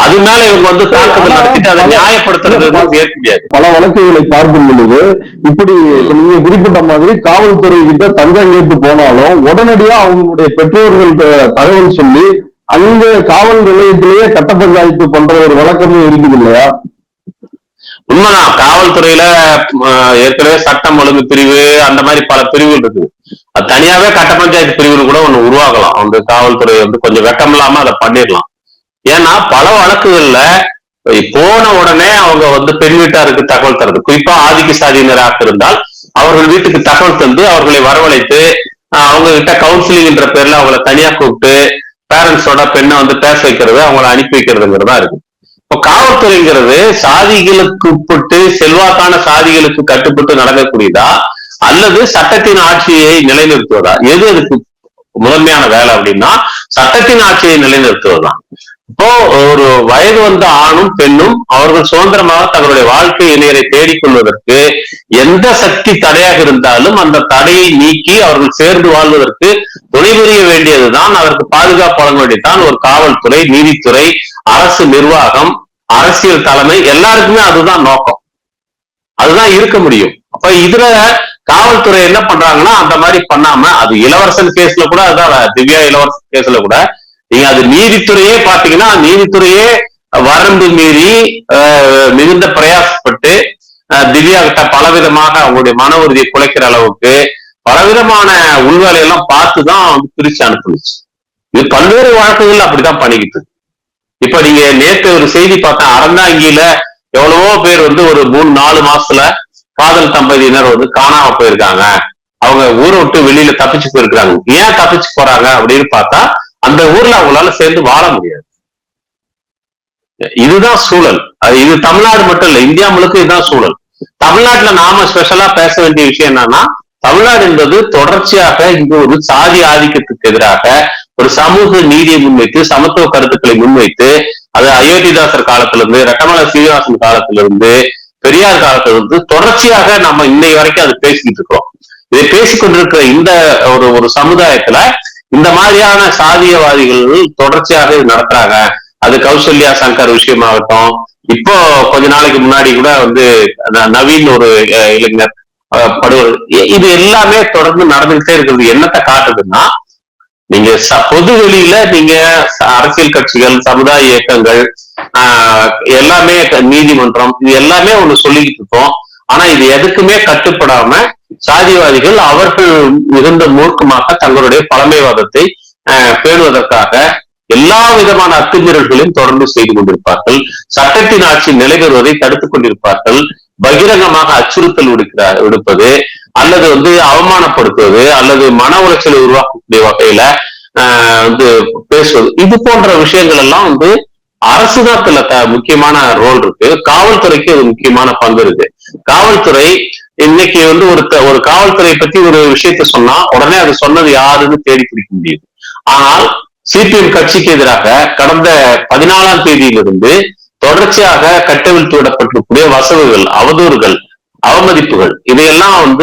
அது மேல இவங்க வந்து தாக்குதல் நடத்திட்டு அதை நியாயப்படுத்துறது ஏற்க முடியாது. பல வழக்குகளை பார்க்கும் பொழுது இப்படி நீங்க குறிப்பிட்ட மாதிரி காவல்துறை கிட்ட தங்கம் கேட்டு போனாலும் உடனடியா அவங்களுடைய பெற்றோர்கள்ட்ட தகவல் சொல்லி அங்க காவல் நிலையத்திலேயே கட்ட பஞ்சாயத்து பண்ற ஒரு வழக்கமும் இருக்குது இல்லையா? உண்மைதான். காவல்துறையில ஏற்கனவே சட்டம் ஒழுங்கு பிரிவு அந்த மாதிரி பல பிரிவுகள் இருக்குது. அது தனியாவே கட்ட பஞ்சாயத்து பிரிவுகள் கூட ஒண்ணு உருவாகலாம். அந்த காவல்துறை வந்து கொஞ்சம் வெக்கம் இல்லாம அதை பண்ணிடலாம். ஏன்னா பல வழக்குகள்ல போன உடனே அவங்க வந்து பெண் வீட்டாருக்கு தகவல் தருது. குறிப்பா ஆதிக்க சாதியினராக இருந்தால் அவர்கள் வீட்டுக்கு தகவல் தந்து அவர்களை வரவழைத்து அவங்க கிட்ட கவுன்சிலிங் என்ற பேர்ல அவங்கள தனியா கூப்பிட்டு பேரண்ட்ஸோட பெண்ணை வந்து பேச வைக்கிறது, அவங்களை அனுப்பி வைக்கிறதுங்கிறதா இருக்கு. இப்போ காவல்துறைங்கிறது சாதிகளுக்கு உட்பட்டு செல்வாக்கான சாதிகளுக்கு கட்டுப்பட்டு நடக்கக்கூடியதா அல்லது சட்டத்தின் ஆட்சியை நிலைநிறுத்துவதா? எது அதுக்கு முதன்மையான வேலை அப்படின்னா சட்டத்தின் ஆட்சியை நிலைநிறுத்துவதுதான். இப்போ ஒரு வயது வந்த ஆணும் பெண்ணும் அவர்கள் சுதந்திரமாக தங்களுடைய வாழ்க்கை இணையரை தேடிக்கொள்வதற்கு எந்த சக்தி தடையாக இருந்தாலும் அந்த தடையை நீக்கி அவர்கள் சேர்ந்து வாழ்வதற்கு துணை புரிய வேண்டியதுதான், அதற்கு பாதுகாப்பு வழங்க வேண்டியதுதான் ஒரு காவல்துறை, நீதித்துறை, அரசு நிர்வாகம், அரசியல் தலைமை, எல்லாருக்குமே அதுதான் நோக்கம். அதுதான் இருக்க முடியும். அப்ப இதுல காவல்துறை என்ன பண்றாங்கன்னா அந்த மாதிரி பண்ணாம, அது இளவரசன் கேஸ்ல கூட அதுதான், திவ்யா இளவரசன் கேஸ்ல கூட நீங்க அது நீதித்துறையே பாத்தீங்கன்னா நீதித்துறையே வரம்பு மீறி மிகுந்த பிரயாசப்பட்டு திவ்யா கிட்ட பலவிதமாக அவங்களுடைய மன உறுதியை குலைக்கிற அளவுக்கு பலவிதமான உள்வேலையெல்லாம் பார்த்துதான் வந்து பிரிச்சு அனுப்புனுச்சு. இது பல்வேறு வழக்குகள் அப்படிதான் பண்ணிக்கிட்டு. இப்ப நீங்க நேற்று ஒரு செய்தி பார்த்தேன், அறந்தாங்கியில எவ்வளவோ பேர் வந்து ஒரு 3-4 மாசத்துல காதல் தம்பதியினர் வந்து காணாம போயிருக்காங்க. அவங்க ஊரை விட்டு வெளியில தப்பிச்சு போயிருக்காங்க. ஏன் தப்பிச்சு போறாங்க அப்படின்னு பார்த்தா அந்த ஊர்ல அவங்களால சேர்ந்து வாழ முடியாது. இதுதான் சூழல். இது தமிழ்நாடு மட்டும் இல்ல, இந்தியா முழுக்க இதுதான் சூழல். தமிழ்நாட்டுல நாம ஸ்பெஷலா பேச வேண்டிய விஷயம் என்னன்னா, தமிழ்நாடு என்பது தொடர்ச்சியாக இங்கு ஒரு சாதி ஆதிக்கத்துக்கு எதிராக ஒரு சமூக நீதியை முன்வைத்து சமத்துவ கருத்துக்களை முன்வைத்து, அது அயோத்திதாசர் காலத்திலிருந்து, ரெட்டமலை சீனிவாசன் காலத்திலிருந்து, பெரியார் காலத்திலிருந்து தொடர்ச்சியாக நம்ம இன்னை வரைக்கும் அது பேசிக்கிட்டு இருக்கிறோம். இதை பேசிக்கொண்டிருக்கிற இந்த ஒரு சமுதாயத்துல இந்த மாதிரியான சாதியவாதிகள் தொடர்ச்சியாக நடத்துறாங்க. அது கௌசல்யா சங்கர் விஷயமாகட்டும், இப்போ கொஞ்ச நாளைக்கு முன்னாடி கூட வந்து நவீன் ஒரு இளைஞர் படுவது, இது எல்லாமே தொடர்ந்து நடந்துகிட்டே இருக்கிறது. என்னத்தை காட்டுதுன்னா, நீங்க பொது வெளியில நீங்க அரசியல் கட்சிகள், சமுதாய இயக்கங்கள், எல்லாமே நீதிமன்றம் இது எல்லாமே ஒண்ணு சொல்லிக்கிட்டு இருக்கோம். ஆனா இது எதுக்குமே கட்டுப்படாம சாதிவாதிகள் அவர்கள் மிகுந்த மூர்க்கமாக தங்களுடைய பழமைவாதத்தை பேணுவதற்காக எல்லா விதமான அத்துமீறல்களையும் தொடர்ந்து செய்து கொண்டிருப்பார்கள். சட்டத்தின் ஆட்சி நிலை பெறுவதை தடுத்துக் கொண்டிருப்பார்கள். பகிரங்கமாக அச்சுறுத்தல் விடுப்பது அல்லது அவமானப்படுத்துவது அல்லது மன உளைச்சலை உருவாக்கக்கூடிய வகையில பேசுவது இது போன்ற விஷயங்கள் எல்லாம் அரசுதான் முக்கியமான ரோல் இருக்கு. காவல்துறைக்கு அது முக்கியமான பங்கு இருக்கு. காவல்துறை இன்னைக்கு ஒரு காவல்துறை பத்தி ஒரு விஷயத்த சொன்னா உடனே அது சொன்னது யாருன்னு தேடி பிடிக்க முடியுது. ஆனால் சிபிஎம் கட்சிக்கு எதிராக கடந்த 14ஆம் தேதியிலிருந்து தொடர்ச்சியாக கட்டவிழ்த்து விடப்பட்டிருக்கூடிய வசவுகள், அவதூறுகள், அவமதிப்புகள் இதையெல்லாம்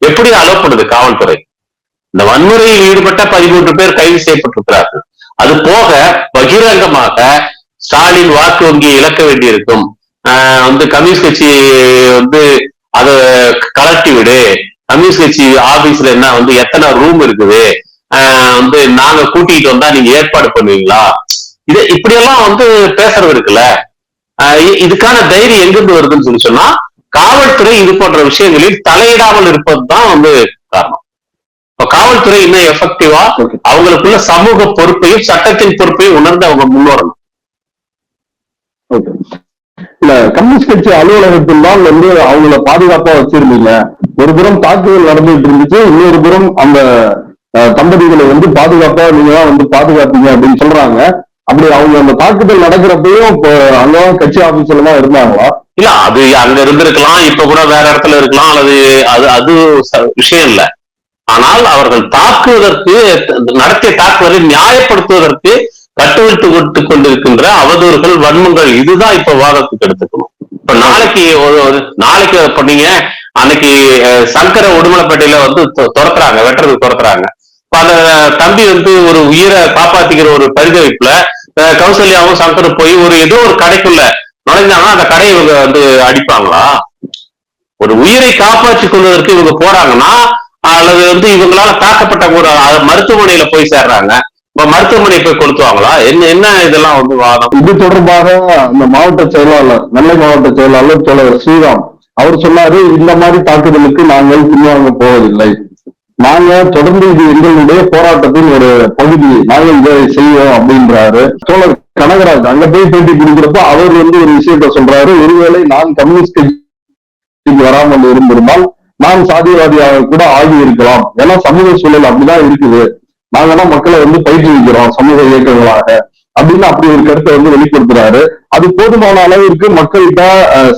எப்படி அலோப்படுது காவல்துறை? இந்த வன்முறையில் ஈடுபட்ட 13 பேர் கைது செய்யப்பட்டிருக்கிறார்கள். அது போக பகிரங்கமாக ஸ்டாலின் வாக்கு வங்கியை இழக்க வேண்டியிருக்கும், கம்யூனிஸ்ட் கட்சி அதை கலட்டி விடு, கம்யூனிஸ்ட் கட்சி ஆபீஸ்ல என்ன எத்தனை ரூம் இருக்குது, நாங்க கூட்டிட்டு வந்தா நீங்க ஏற்பாடு பண்ணுவீங்களா, இது இப்படியெல்லாம் பேசுறது இருக்குல்ல. இதுக்கான தைரியம் எங்கிருந்து வருதுன்னு சொல்லி சொன்னா காவல்துறை இது போன்ற விஷயங்களில் தலையிடாமல் இருப்பதுதான் காரணம். காவல்துறை இன்னும் எஃபெக்டிவா அவங்களுக்குள்ள சமூக பொறுப்பையும் சட்டத்தின் பொறுப்பையும் உணர்ந்து அவங்க முன்வரணும். இல்ல கம்யூனிஸ்ட் கட்சி அலுவலகத்தில் தான் அவங்கள பாதுகாப்பா வச்சிருந்தீங்க. ஒரு புறம் தாக்குதல் நடந்துட்டு இருந்துச்சு, இன்னொரு புறம் அந்த தம்பதிகளை பாதுகாப்பா நீங்க தான் பாதுகாப்பீங்க அப்படின்னு சொல்றாங்க. அப்படி அவங்க அந்த தாக்குதல் நடக்கிறப்பையும் அங்கதான் கட்சி ஆபீஸ்ல தான் இருந்தாங்களா? இல்ல அது அங்க இருந்திருக்கலாம், இப்ப கூட வேற இடத்துல இருக்கலாம், அல்லது அது விஷயம் இல்ல. ஆனால் அவர்கள் தாக்குவதற்கு நடத்திய தாக்குதலை நியாயப்படுத்துவதற்கு கட்டவிழ்த்து விட்டு கொண்டிருக்கின்ற அவதூறுகள், வன்மங்கள் இதுதான் இப்ப வாதத்துக்கு எடுத்துக்கணும். இப்ப நாளைக்கு பண்ணீங்க அன்னைக்கு சங்கர உடுமலைப்பேட்டையில துரத்துறாங்க, வெட்டுறதுக்கு துரத்துறாங்க. அந்த தம்பி ஒரு உயிரை காப்பாத்திக்கிற ஒரு பரிதவிப்புல கௌசல்யாவும் சங்கரும் போய் ஏதோ ஒரு கடைக்குள்ள நுழைஞ்சாங்கன்னா அந்த கடையை இவங்க அடிப்பாங்களா? ஒரு உயிரை காப்பாற்றிக் கொள்வதற்கு இவங்க போறாங்கன்னா அல்லது இவங்களால தாக்கப்பட்ட கூட மருத்துவமனையில போய் சேர்றாங்க, மருத்துவமனையை போய் கொளுத்துவாங்களா? என்ன இதெல்லாம் வாதம். இது தொடர்பாக அந்த மாவட்ட செயலாளர், நெல்லை மாவட்ட செயலாளர் தோழர் ஸ்ரீராம் அவர் சொன்னாரு, இந்த மாதிரி தாக்குதலுக்கு நாங்கள் பின்வாங்க போவதில்லை, நாங்க தொடர்ந்து இது எங்களுடைய போராட்டத்தின் ஒரு பகுதி, நாங்கள் இதை செய்வோம் அப்படின்றாரு. தோழர் கனகராஜ் அங்க போய் பேட்டி கொடுக்கிறப்ப அவர் ஒரு விஷயத்த சொல்றாரு, ஒருவேளை நான் கம்யூனிஸ்ட் கட்சிக்கு வராமல் இருந்திருந்தால் நான் சாதியவாதியாக கூட ஆகி இருக்கலாம், ஏன்னா சமூக சூழல் அப்படிதான் இருக்குது, நாங்க தான் மக்களை பயிற்றுவிக்கிறோம் சமூக இயக்கங்களாக அப்படின்னு அப்படி ஒரு கருத்தை வெளிப்படுத்துறாரு. அது போதுமான அளவிற்கு மக்கள்கிட்ட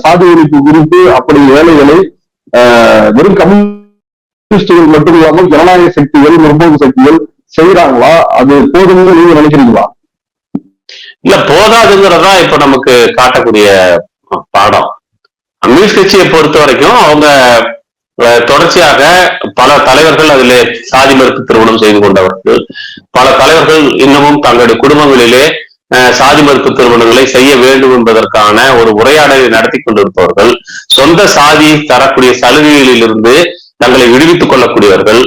சாதி ஒழிப்பு குறித்து அப்படி வேலைகளை வெறும் கம்யூனிஸ்டுகள் மட்டும் இல்லாமல் ஜனநாயக சக்திகள், முற்போக்கு சக்திகள் செய்யறாங்களா? அது போதும்னு நீங்க நினைக்கிறீங்களா? இல்ல போதாதுங்கிறதா இப்ப நமக்கு காட்டக்கூடிய பாடம். கம்யூனிஸ்ட் கட்சியை பொறுத்த வரைக்கும் அவங்க தொடர்ச்சியாக பல தலைவர்கள் அதிலே சாதி மறுப்பு திருமணம் செய்து கொண்டவர்கள், பல தலைவர்கள் இன்னமும் தங்களுடைய குடும்பங்களிலே சாதி மறுப்பு திருமணங்களை செய்ய வேண்டும் என்பதற்கான ஒரு உரையாடலை நடத்தி கொண்டிருப்பவர்கள், சொந்த சாதி தரக்கூடிய சலுகைகளில் இருந்து தங்களை விடுவித்துக் கொள்ளக்கூடியவர்கள்.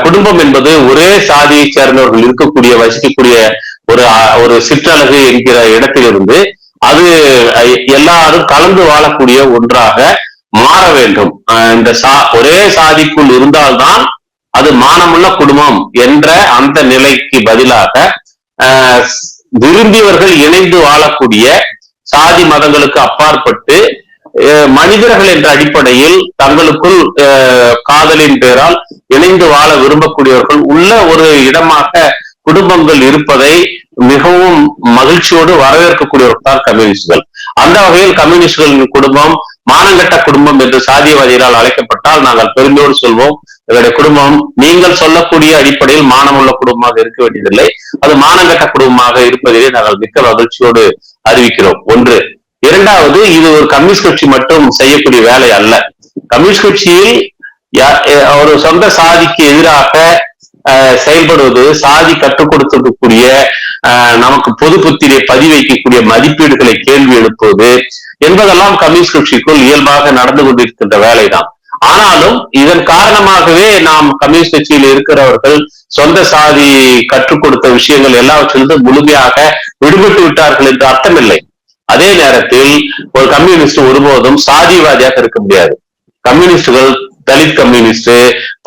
குடும்பம் என்பது ஒரே சாதியை சேர்ந்தவர்கள் இருக்கக்கூடிய வசிக்கக்கூடிய ஒரு சிற்றலகு என்கிற இடத்திலிருந்து அது எல்லாரும் கலந்து வாழக்கூடிய ஒன்றாக மாற வேண்டும். இந்த ஒரே சாதிக்குள் இருந்தால்தான் அது மானமுள்ள குடும்பம் என்ற அந்த நிலைக்கு பதிலாக விரும்பியவர்கள் இணைந்து வாழக்கூடிய சாதி மதங்களுக்கு அப்பாற்பட்டு மனிதர்கள் என்ற அடிப்படையில் தங்களுக்குள் காதலின் பேரால் இணைந்து வாழ விரும்பக்கூடியவர்கள் உள்ள ஒரு இடமாக குடும்பங்கள் இருப்பதை மிகவும் மகிழ்ச்சியோடு வரவேற்கக்கூடியவர்கள் தான் கம்யூனிஸ்டுகள். அந்த வகையில் கம்யூனிஸ்டுகளின் குடும்பம் மானங்கட்ட குடும்பம் என்று சாதியவாதிகளால் அழைக்கப்பட்டால் நாங்கள் பெருமையோடு சொல்வோம், எங்களுடைய குடும்பம் நீங்கள் சொல்லக்கூடிய அடிப்படையில் மானமுள்ள குடும்பமாக இருக்க வேண்டியதில்லை, அது மானங்கட்ட குடும்பமாக இருப்பதிலே நாங்கள் மிக்க மகிழ்ச்சியோடு அறிவிக்கிறோம். ஒன்று. இரண்டாவது, இது ஒரு கம்யூனிஸ்ட் கட்சி மட்டும் செய்யக்கூடிய வேலை அல்ல. கம்யூனிஸ்ட் கட்சியில் ஒரு சொந்த சாதிக்கு எதிராக செயல்படுவது, சாதி கற்றுக் கொடுக்கக்கூடிய நமக்கு பொது புத்திரை பதிவைக்கக்கூடிய மதிப்பீடுகளை கேள்வி எழுப்புவது என்பதெல்லாம் கம்யூனிஸ்ட் கட்சிக்குள் இயல்பாக நடந்து கொண்டிருக்கின்ற வேலைதான். ஆனாலும் இதன் காரணமாகவே நாம் கம்யூனிஸ்ட் கட்சியில் இருக்கிறவர்கள் சொந்த சாதி கற்றுக் கொடுத்த விஷயங்கள் எல்லாவற்றிலிருந்து முழுமையாக விடுபட்டு விட்டார்கள் என்று அர்த்தமில்லை. அதே நேரத்தில் ஒரு கம்யூனிஸ்ட் ஒருபோதும் சாதிவாதியாக இருக்க முடியாது. கம்யூனிஸ்டுகள் தலித் கம்யூனிஸ்ட்,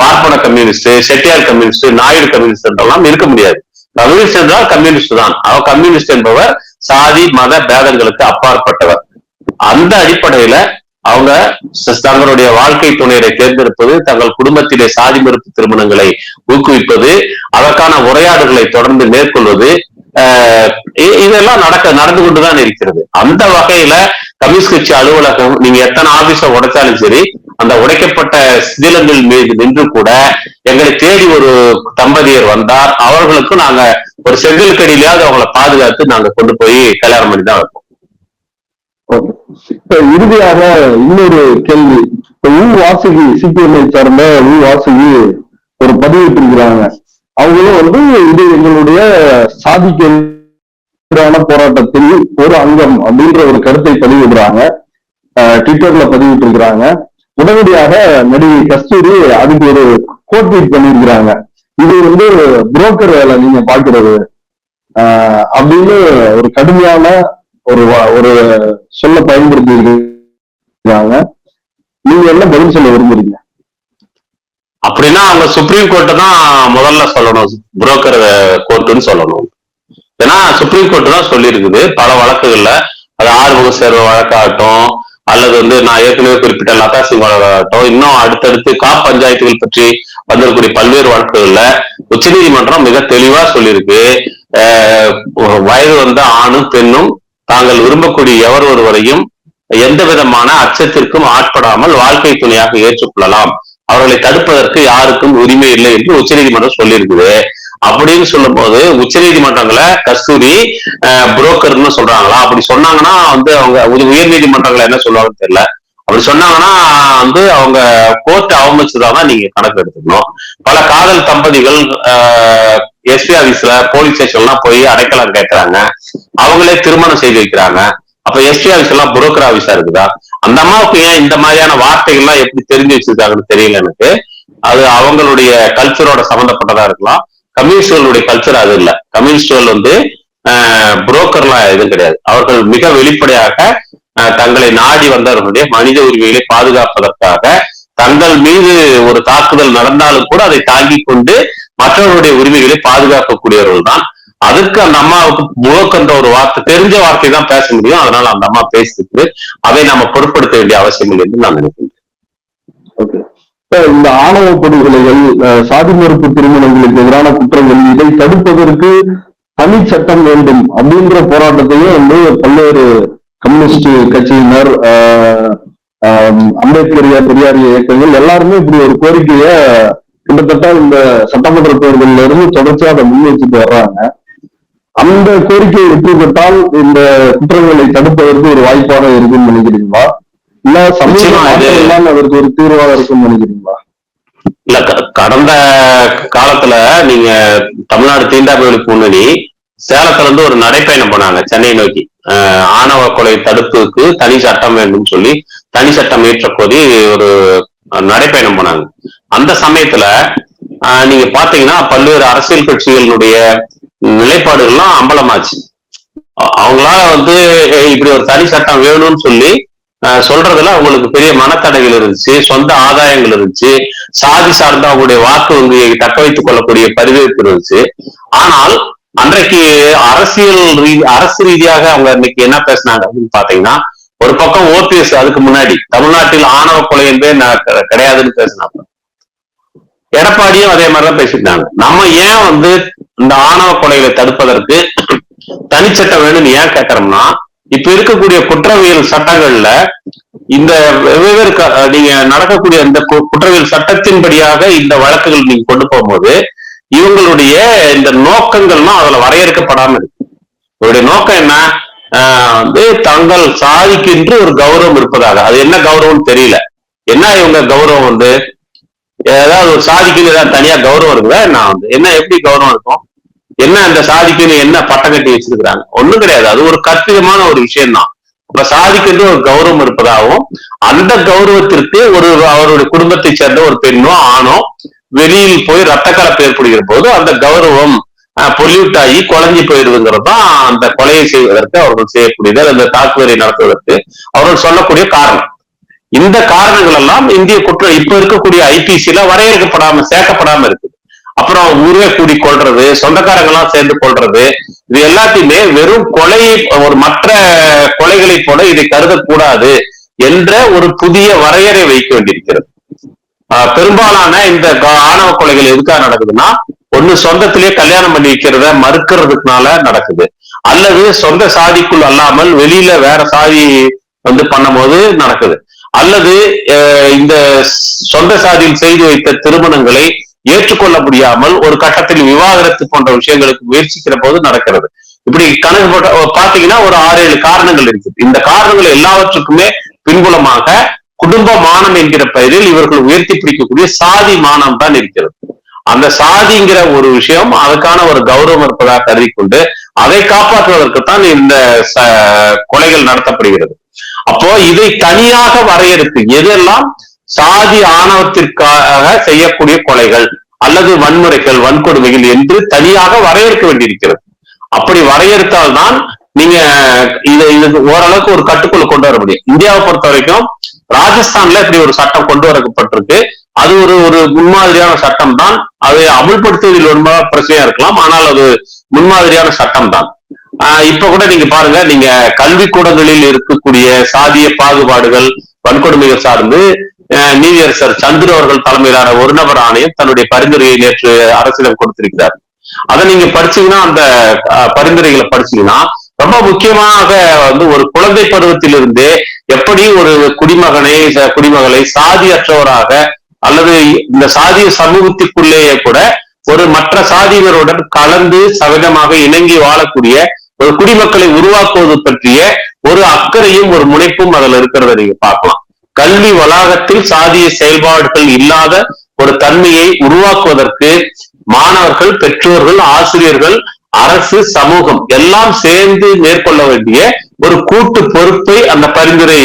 பார்ப்பன communist, Chettiar communist, Naidu communist என்றெல்லாம் இருக்க முடியாது. கம்யூனிஸ்ட் என்றால் கம்யூனிஸ்ட் தான். அவர் கம்யூனிஸ்ட் என்பவர் சாதி மத பேதங்களுக்கு அப்பாற்பட்டவர். அந்த அடிப்படையில அவங்க தங்களுடைய வாழ்க்கை துணையை தேர்ந்தெடுப்பது, தங்கள் குடும்பத்திலே சாதி மறுப்பு திருமணங்களை ஊக்குவிப்பது, அதற்கான உரையாடுகளை தொடர்ந்து மேற்கொள்வது, இதெல்லாம் நடந்து கொண்டுதான் இருக்கிறது. அந்த வகையில கம்யூனிஸ்ட் கட்சி அலுவலகம் நீங்க எத்தனை ஆபீஸ உடைச்சாலும் சரி, அந்த உடைக்கப்பட்ட சிதிலங்கள் மீது நின்று கூட எங்களை தேடி ஒரு தம்பதியர் வந்தார், அவர்களுக்கு நாங்க ஒரு செங்கலுக்கடியிலாவது அவங்களை பாதுகாத்து நாங்க கொண்டு போய் கல்யாணம் பண்ணி தான் வைப்போம். இறுதியாக இன்னொரு கேள்வி. வாசுகி, சிபிஎம்ஐ சார்ந்த வாசுகி ஒரு பதிவிட்டிருக்கிறாங்க. அவங்களும் இது எங்களுடைய சாதிக்கு எதிரான போராட்டத்தில் ஒரு அங்கம் அப்படின்ற ஒரு கருத்தை பதிவிடுறாங்க, ட்விட்டர்ல பதிவிட்டு இருக்கிறாங்க. உடனடியாக நடிகை கஸ்தூரி அதுக்கு ஒரு கோட்வீட் பண்ணிருக்கிறாங்க. இது புரோக்கர் வேலை நீங்க பாக்குறது அப்படின்னு ஒரு கடுமையான ஒரு சொல்ல பயன்படுத்தி இருக்காங்க. நீங்க என்ன பதில் சொல்ல விரும்புறீங்க? அப்படின்னா அவங்க சுப்ரீம் கோர்ட்டு தான் முதல்ல சொல்லணும், புரோக்கர் கோர்ட்டுன்னு சொல்லணும். ஏன்னா சுப்ரீம் கோர்ட்டு தான் சொல்லியிருக்குது பல வழக்குகள்ல. அது ஆறுமுக சேர்வு வழக்காகட்டும், அல்லது நான் ஏற்கனவே குறிப்பிட்ட லதா சிங் வழக்காகட்டும், இன்னும் அடுத்தடுத்து பஞ்சாயத்துகள் பற்றி வந்திருக்கக்கூடிய பல்வேறு வழக்குகள்ல உச்சநீதிமன்றம் மிக தெளிவா சொல்லியிருக்கு. வயது வந்த ஆணும் பெண்ணும் தாங்கள் விரும்பக்கூடிய எவர் ஒருவரையும் எந்த விதமான அச்சத்திற்கும் ஆட்படாமல் வாழ்க்கை துணையாக ஏற்றுக்கொள்ளலாம், அவர்களை தடுப்பதற்கு யாருக்கும் உரிமை இல்லை என்று உச்சநீதிமன்றம் சொல்லியிருக்குது. அப்படின்னு சொல்லும் போது உச்சநீதிமன்றங்களை கஸ்தூரி புரோக்கர்னு சொல்றாங்களா? அப்படி சொன்னாங்கன்னா அவங்க உயர் நீதிமன்றங்களை என்ன சொல்லுவாங்கன்னு தெரியல. அப்படி சொன்னாங்கன்னா அவங்க கோர்ட் அவமதிச்சதான் நீங்க கணக்கு எடுத்துக்கணும். பல காதல் தம்பதிகள் எஸ்பி ஆபீஸ்ல போலீஸ் ஸ்டேஷன்லாம் போய் அடைக்கலம் கேட்கறாங்க, அவங்களே திருமணம் செய்து வைக்கிறாங்க. அப்ப எஸ்பி ஆபீஸ் எல்லாம் புரோக்கர் ஆபீஸா இருக்குதா? அந்த அம்மாவுக்கு ஏன் இந்த மாதிரியான வார்த்தைகள்லாம் எப்படி தெரிஞ்சு வச்சிருக்காங்கன்னு தெரியல எனக்கு. அது அவங்களுடைய கல்ச்சரோட சம்பந்தப்பட்டதா இருக்கலாம். கம்யூனிஸ்டுகளுடைய கல்ச்சர் அது இல்ல. கம்யூனிஸ்டுகள் புரோக்கர்லாம் எதுவும் கிடையாது. அவர்கள் மிக வெளிப்படையாக தங்களை நாடி வந்தவர்களுடைய மனித உரிமைகளை பாதுகாப்பதற்காக தங்கள் மீது ஒரு தாக்குதல் நடந்தாலும் கூட அதை தாங்கிக் கொண்டு மற்றவர்களுடைய உரிமைகளை பாதுகாக்கக்கூடியவர்கள் தான். அதுக்கு அந்த அம்மாவுக்கு புரோக்கர்ன்ற ஒரு வார்த்தை, தெரிஞ்ச வார்த்தை தான் பேச முடியும். அதனால அந்த அம்மா பேசிட்டு அதை நம்ம பொருட்படுத்த வேண்டிய அவசியம் இல்லை என்று நான் நினைக்கிறேன். இந்த ஆணவ படுகொலைகள், சாதி மறுப்பு திருமணங்களுக்கு எதிரான குற்றங்கள், இதை தடுப்பதற்கு தனி சட்டம் வேண்டும் அப்படின்ற போராட்டத்தையும் பல்வேறு கம்யூனிஸ்ட் கட்சியினர், அம்பேத்கர் பெரியார் இயக்கங்கள் எல்லாருமே இப்படி ஒரு கோரிக்கைய கிட்டத்தட்ட இந்த சட்டமன்ற தேர்தலில் இருந்து தொடர்ச்சியாக அதை முன் வச்சுட்டு வர்றாங்க. அந்த கோரிக்கையை வெற்றி பெற்றால் இந்த குற்றங்களை தடுப்பதற்கு ஒரு வாய்ப்பாக இருக்குன்னு நினைக்கிறீங்களா? இல்ல சமூகம் அதற்கு ஒரு தீர்வாக இருக்கும்னு நினைக்கிறீங்களா? இல்ல, கடந்த காலத்துல நீங்க தமிழ்நாடு தீண்டாமை ஒழிப்பு முன்னணி சேலத்துல இருந்து ஒரு நடைப்பயணம் போனாங்க சென்னை நோக்கி. ஆணவ கொலை தடுப்புக்கு தனி சட்டம் வேண்டும் சொல்லி தனி சட்டம் இயற்ற கோரி ஒரு நடைப்பயணம் போனாங்க. அந்த சமயத்துல நீங்க பாத்தீங்கன்னா பல்வேறு அரசியல் கட்சிகளுடைய நிலைப்பாடுகள்லாம் அம்பலமாச்சு. அவங்களால இப்படி ஒரு தனி சட்டம் வேணும்னு சொல்லி சொல்றதுல அவங்களுக்கு பெரிய மனத்தடைகள் இருந்துச்சு, சொந்த ஆதாயங்கள் இருந்துச்சு, சாதி சார்ந்த அவங்களுடைய வாக்கு வங்கியை தக்க வைத்துக் கொள்ளக்கூடிய பரிவேற்பு இருந்துச்சு. ஆனால் அன்றைக்கு அரசு ரீதியாக அவங்க இன்னைக்கு என்ன பேசினாங்க அப்படின்னு பாத்தீங்கன்னா, ஒரு பக்கம் ஓபிஎஸ் அதுக்கு முன்னாடி தமிழ்நாட்டில் ஆணவ கொலை என்பே கிடையாதுன்னு பேசினாங்க. எடப்பாடியும் அதே மாதிரிதான் பேசிட்டாங்க. நம்ம ஏன் இந்த ஆணவ கொலைகளை தடுப்பதற்கு தனிச்சட்டம் வேணும்னு ஏன் கேட்கறோம்னா, இப்ப இருக்கக்கூடிய குற்றவியல் சட்டங்கள்ல இந்த வெவ்வேறு நீங்க நடக்கக்கூடிய இந்த குற்றவியல் சட்டத்தின்படியாக இந்த வழக்குகள் நீங்க கொண்டு போகும்போது இவங்களுடைய இந்த நோக்கங்கள்லாம் அதுல வரையறுக்கப்படாம இருக்கு. இவருடைய நோக்கம் என்ன? தங்கள் சாதிக்கென்று ஒரு கௌரவம் இருப்பதாக. அது என்ன கௌரவம் தெரியல. என்ன இவங்க கௌரவம் ஏதாவது ஒரு சாதிக்குன்னு ஏதாவது தனியா கௌரவம் இருக்குதா? என்ன எப்படி கௌரவம் இருக்கும்? என்ன அந்த சாதிக்குன்னு என்ன பட்டம் கட்டி வச்சிருக்கிறாங்க? ஒண்ணும் கிடையாது. அது ஒரு கற்பிதமான ஒரு விஷயம் தான். இப்ப சாதிக்கென்று ஒரு கௌரவம் இருப்பதாகவும் அந்த கௌரவத்திற்கு அவருடைய குடும்பத்தை சேர்ந்த ஒரு பெண்ணோ ஆணோ வெளியில் போய் ரத்த கலப்பு ஏற்படுகிற போது அந்த கௌரவம் பொல்யூட் ஆகி குழஞ்சி போயிடுதுங்கிறது தான் அந்த கொலையை செய்வதற்கு அவர்கள் செய்யக்கூடியது, அந்த தாக்குதலை நடத்துவதற்கு அவர்கள் சொல்லக்கூடிய காரணம். இந்த காரணங்கள் எல்லாம் இந்திய இப்ப இருக்கக்கூடிய ஐபிசில வரையறுக்கப்படாம சேர்க்கப்படாம இருக்குது. அப்புறம் ஊரே கூடி கொள்றது, சொந்தக்காரங்க எல்லாம் சேர்ந்து கொள்றது, இது எல்லாத்தையுமே வெறும் கொலை, ஒரு மற்ற கொலைகளை போல இதை கருதக்கூடாது என்ற ஒரு புதிய வரையறை வைக்க வேண்டியிருக்கிறது. பெரும்பாலான இந்த ஆணவ கொலைகள் எதுக்காக நடக்குதுன்னா, ஒண்ணு சொந்தத்திலேயே கல்யாணம் பண்ணி வைக்கிறத மறுக்கிறதுக்குனால நடக்குது, அல்லது சொந்த சாதிக்குள் அல்லாமல் வெளியில வேற சாதி பண்ணும் போது நடக்குது, அல்லது இந்த சொந்த சாதியில் செய்து வைத்த திருமணங்களை ஏற்றுக்கொள்ள முடியாமல் ஒரு கட்டத்தில் விவாகரத்து போன்ற விஷயங்களுக்கு முயற்சிக்கிற போது நடக்கிறது. இப்படி கணக்கு போட்ட பாத்தீங்கன்னா ஒரு 6-7 காரணங்கள் இருக்குது. இந்த காரணங்கள் எல்லாவற்றுக்குமே பின்புலமாக குடும்ப மானம் என்கிற பெயரில் இவர்கள் உயர்த்தி பிடிக்கக்கூடிய சாதி மானம் தான் இருக்கிறது. அந்த சாதிங்கிற ஒரு விஷயம் அதுக்கான ஒரு கௌரவம் இருப்பதாக கருதி கொண்டு அதை காப்பாற்றுவதற்குத்தான் இந்த கொலைகள் நடத்தப்படுகிறது. அப்போ இதை தனியாக வரையறுத்து எதெல்லாம் சாதி ஆணவத்திற்காக செய்யக்கூடிய கொலைகள் அல்லது வன்முறைகள், வன்கொடுமைகள் என்று தனியாக வரையறுக்க வேண்டியிருக்கிறது. அப்படி வரையறுத்தால்தான் நீங்க இது ஓரளவுக்கு ஒரு கட்டுக்குள்ள கொண்டு வர முடியும். இந்தியாவை பொறுத்த வரைக்கும் ராஜஸ்தான்ல இப்படி ஒரு சட்டம் கொண்டு வரப்பட்டிருக்கு. அது ஒரு முன்மாதிரியான சட்டம் தான். அதை அமுல்படுத்துவதில் ரொம்ப பிரச்சனையா இருக்கலாம், ஆனால் அது முன்மாதிரியான சட்டம் தான். இப்ப கூட நீங்க பாருங்க, நீங்க கல்விக்கூடங்களில் இருக்கக்கூடிய சாதிய பாகுபாடுகள், வன்கொடுமைகள் சார்ந்து நீதியரசர் சந்திர அவர்கள் தலைமையிலான ஒரு நபர் ஆணையம் தன்னுடைய பரிந்துரையை நேற்று அரசிடம் கொடுத்திருக்கிறார். அதை நீங்க படிச்சீங்கன்னா, அந்த பரிந்துரைகளை படிச்சீங்கன்னா ரொம்ப முக்கியமாக ஒரு குழந்தை பருவத்திலிருந்தே எப்படி ஒரு குடிமகளை சாதியற்றவராக அல்லது இந்த சாதிய சமூகத்திற்குள்ளேயே கூட ஒரு மற்ற சாதியினருடன் கலந்து சகஜமாக இணங்கி வாழக்கூடிய ஒரு குடிமக்களை உருவாக்குவது பற்றிய ஒரு அக்கறையும் ஒரு முனைப்பும் அதுல இருக்கிறத நீங்க பார்க்கலாம். கல்வி வளாகத்தில் சாதிய செயல்பாடுகள் இல்லாத ஒரு தன்மையை உருவாக்குவதற்கு மாணவர்கள், பெற்றோர்கள், ஆசிரியர்கள், அரசு, சமூகம் எல்லாம் சேர்ந்து மேற்கொள்ள வேண்டிய ஒரு கூட்டு பொறுப்பை அந்த பரிந்துரை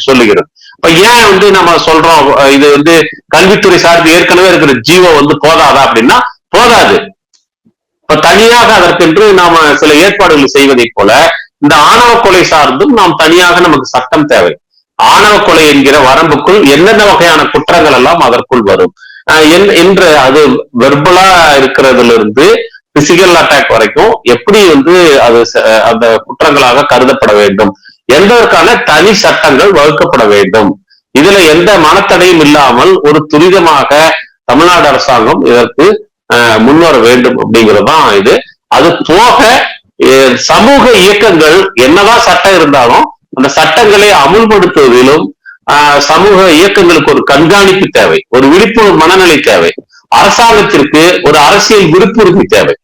சொல்லுகிறது. இப்ப ஏன் நம்ம சொல்றோம் இது கல்வித்துறை சார்ந்து ஏற்கனவே இருக்கிற ஜீவோ போதாதா அப்படின்னா போதாது. இப்ப தனியாக அதற்கென்று நாம சில ஏற்பாடுகள் செய்வதை போல இந்த ஆணவ கொலை சார்ந்தும் நாம் தனியாக நமக்கு சட்டம் தேவை. ஆணவ கொலை என்கிற வரம்புக்குள் என்னென்ன வகையான குற்றங்கள் எல்லாம் அதற்குள் வரும் என்று அது வெர்பலா இருக்கிறதுல இருந்து பிசிக்கல் அட்டாக் வரைக்கும் எப்படி அது அந்த குற்றங்களாக கருதப்பட வேண்டும் என்பதற்கான தனி சட்டங்கள் வகுக்கப்பட வேண்டும். இதுல எந்த மனத்தடையும் இல்லாமல் ஒரு துரிதமாக தமிழ்நாடு அரசாங்கம் இதற்கு முன்வர வேண்டும் அப்படிங்கிறதுதான் இது. அது போக சமூக இயக்கங்கள் என்னதான் சட்டம் இருந்தாலும் அந்த சட்டங்களை அமுல்படுத்துவதிலும் சமூக இயக்கங்களுக்கு ஒரு கண்காணிப்பு தேவை, ஒரு விழிப்புணர்வு மனநிலை தேவை, அரசாங்கத்திற்கு ஒரு அரசியல் விருப்புரிமை தேவை.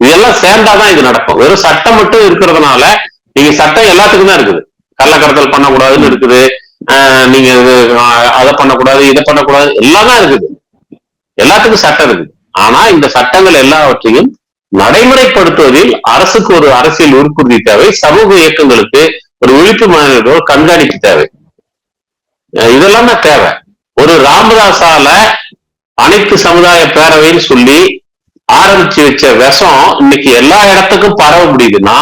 இதெல்லாம் சேர்ந்தாதான் இது நடக்கும். வெறும் சட்டம் மட்டும் இருக்கிறதுனால நீங்க சட்டம் எல்லாத்துக்கும் தான் இருக்குது. கள்ளக்கடத்தல் பண்ணக்கூடாதுன்னு இருக்குது, நீங்க அதை பண்ணக்கூடாது, இதை பண்ணக்கூடாது, எல்லாம் தான் இருக்குது. எல்லாத்துக்கும் சட்டம் இருக்குது. ஆனா இந்த சட்டங்கள் எல்லாவற்றையும் நடைமுறைப்படுத்துவதில் அரசுக்கு ஒரு அரசியல் உறுப்புறுதி தேவை, சமூக இயக்கங்களுக்கு ஒரு விழிப்புணர்வு கண்காணிப்பு தேவை. இதெல்லாம் தான் தேவை. ஒரு ராமதாசால அனைத்து சமுதாய பேரவைன்னு சொல்லி ஆரம்பிச்சு வச்ச விஷம் இன்னைக்கு எல்லா இடத்துக்கும் பரவ முடியுதுன்னா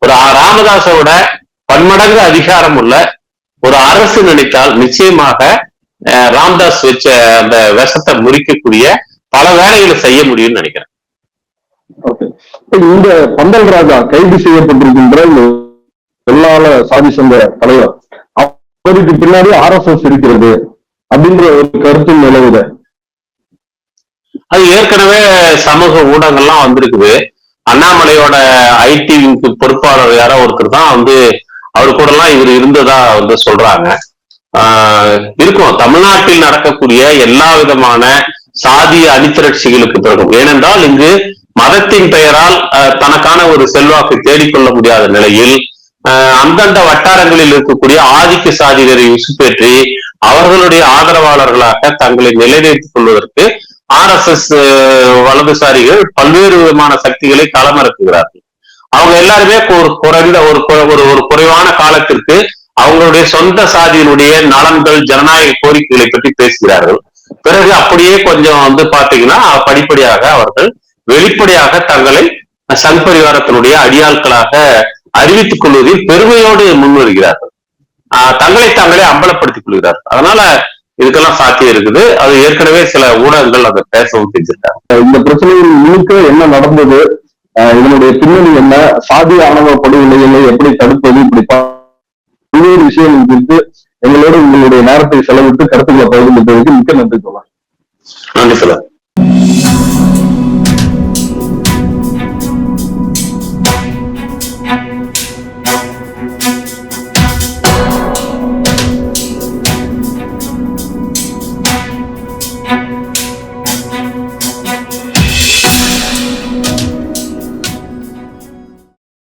ஒரு ராமதாசோட பன்மடங்கு அதிகாரம் உள்ள ஒரு அரசு நினைத்தால் நிச்சயமாக ராமதாஸ் வச்ச அந்த விஷத்தை முறிக்கக்கூடிய பல வேலைகளை செய்ய முடியும்னு நினைக்கிறேன். இந்த பந்தல் ராஜா கைது செய்யப்பட்டிருக்கின்ற எல்லா சாதி சங்க தலைவர், அவருக்கு பின்னாடி RSS இருக்கிறது அப்படின்ற ஒரு கருத்து நிலவுது. அது ஏற்கனவே சமூக ஊடகங்கள்லாம் வந்திருக்குது. அண்ணாமலையோட ஐடி பொறுப்பாளர் யாரோ ஒருத்தர் தான் அவரு கூட எல்லாம் இவர் இருந்ததா சொல்றாங்க. இருக்கும் தமிழ்நாட்டில் நடக்கக்கூடிய எல்லா விதமான சாதிய அடித்திரட்சிகளுக்கு பிறகும். ஏனென்றால் இங்கு மதத்தின் பெயரால் தனக்கான ஒரு செல்வாக்கு தேடிக்கொள்ள முடியாத நிலையில் அந்தந்த வட்டாரங்களில் இருக்கக்கூடிய ஆதிக்க சாதியினரை உசுப்பேற்றி அவர்களுடைய ஆதரவாளர்களாக தங்களை நிலைநிறுத்திக் கொள்வதற்கு RSS வலதுசாரிகள் பல்வேறு விதமான சக்திகளை களமிறக்குகிறார்கள். அவங்க எல்லாருமே ஒரு குறைந்த ஒரு குறைவான காலத்திற்கு அவங்களுடைய சொந்த சாதியினுடைய நலன்கள், ஜனநாயக கோரிக்கைகளை பற்றி பேசுகிறார்கள். பிறகு அப்படியே கொஞ்சம் பாத்தீங்கன்னா படிப்படியாக அவர்கள் வெளிப்படையாக தங்களை சங் பரிவாரத்தினுடைய அடியாட்களாக அறிவித்துக் கொள்வதில் பெருமையோடு முன்வருகிறார்கள். தங்களை தாங்களே அம்பலப்படுத்திக் கொள்கிறார்கள். அதனால இதுக்கெல்லாம் சாத்தியம் இருக்குது. அது ஏற்கனவே சில ஊடகங்கள் அதை பேசவும் செஞ்சிருக்காங்க. இந்த பிரச்சனையில் முழுக்க என்ன நடந்தது, இதனுடைய பின்னணி என்ன, சாதி ஆணவ படுகொலைகளை எப்படி தடுப்பது, இப்படி பல்வேறு விஷயங்கள் குறித்து எங்களோடு உங்களுடைய நேரத்தை செலவிட்டு கருத்துக்களை பகிர்ந்ததற்கு மிக்க நன்றி சொல்லலாம். நன்றி சொல்ல.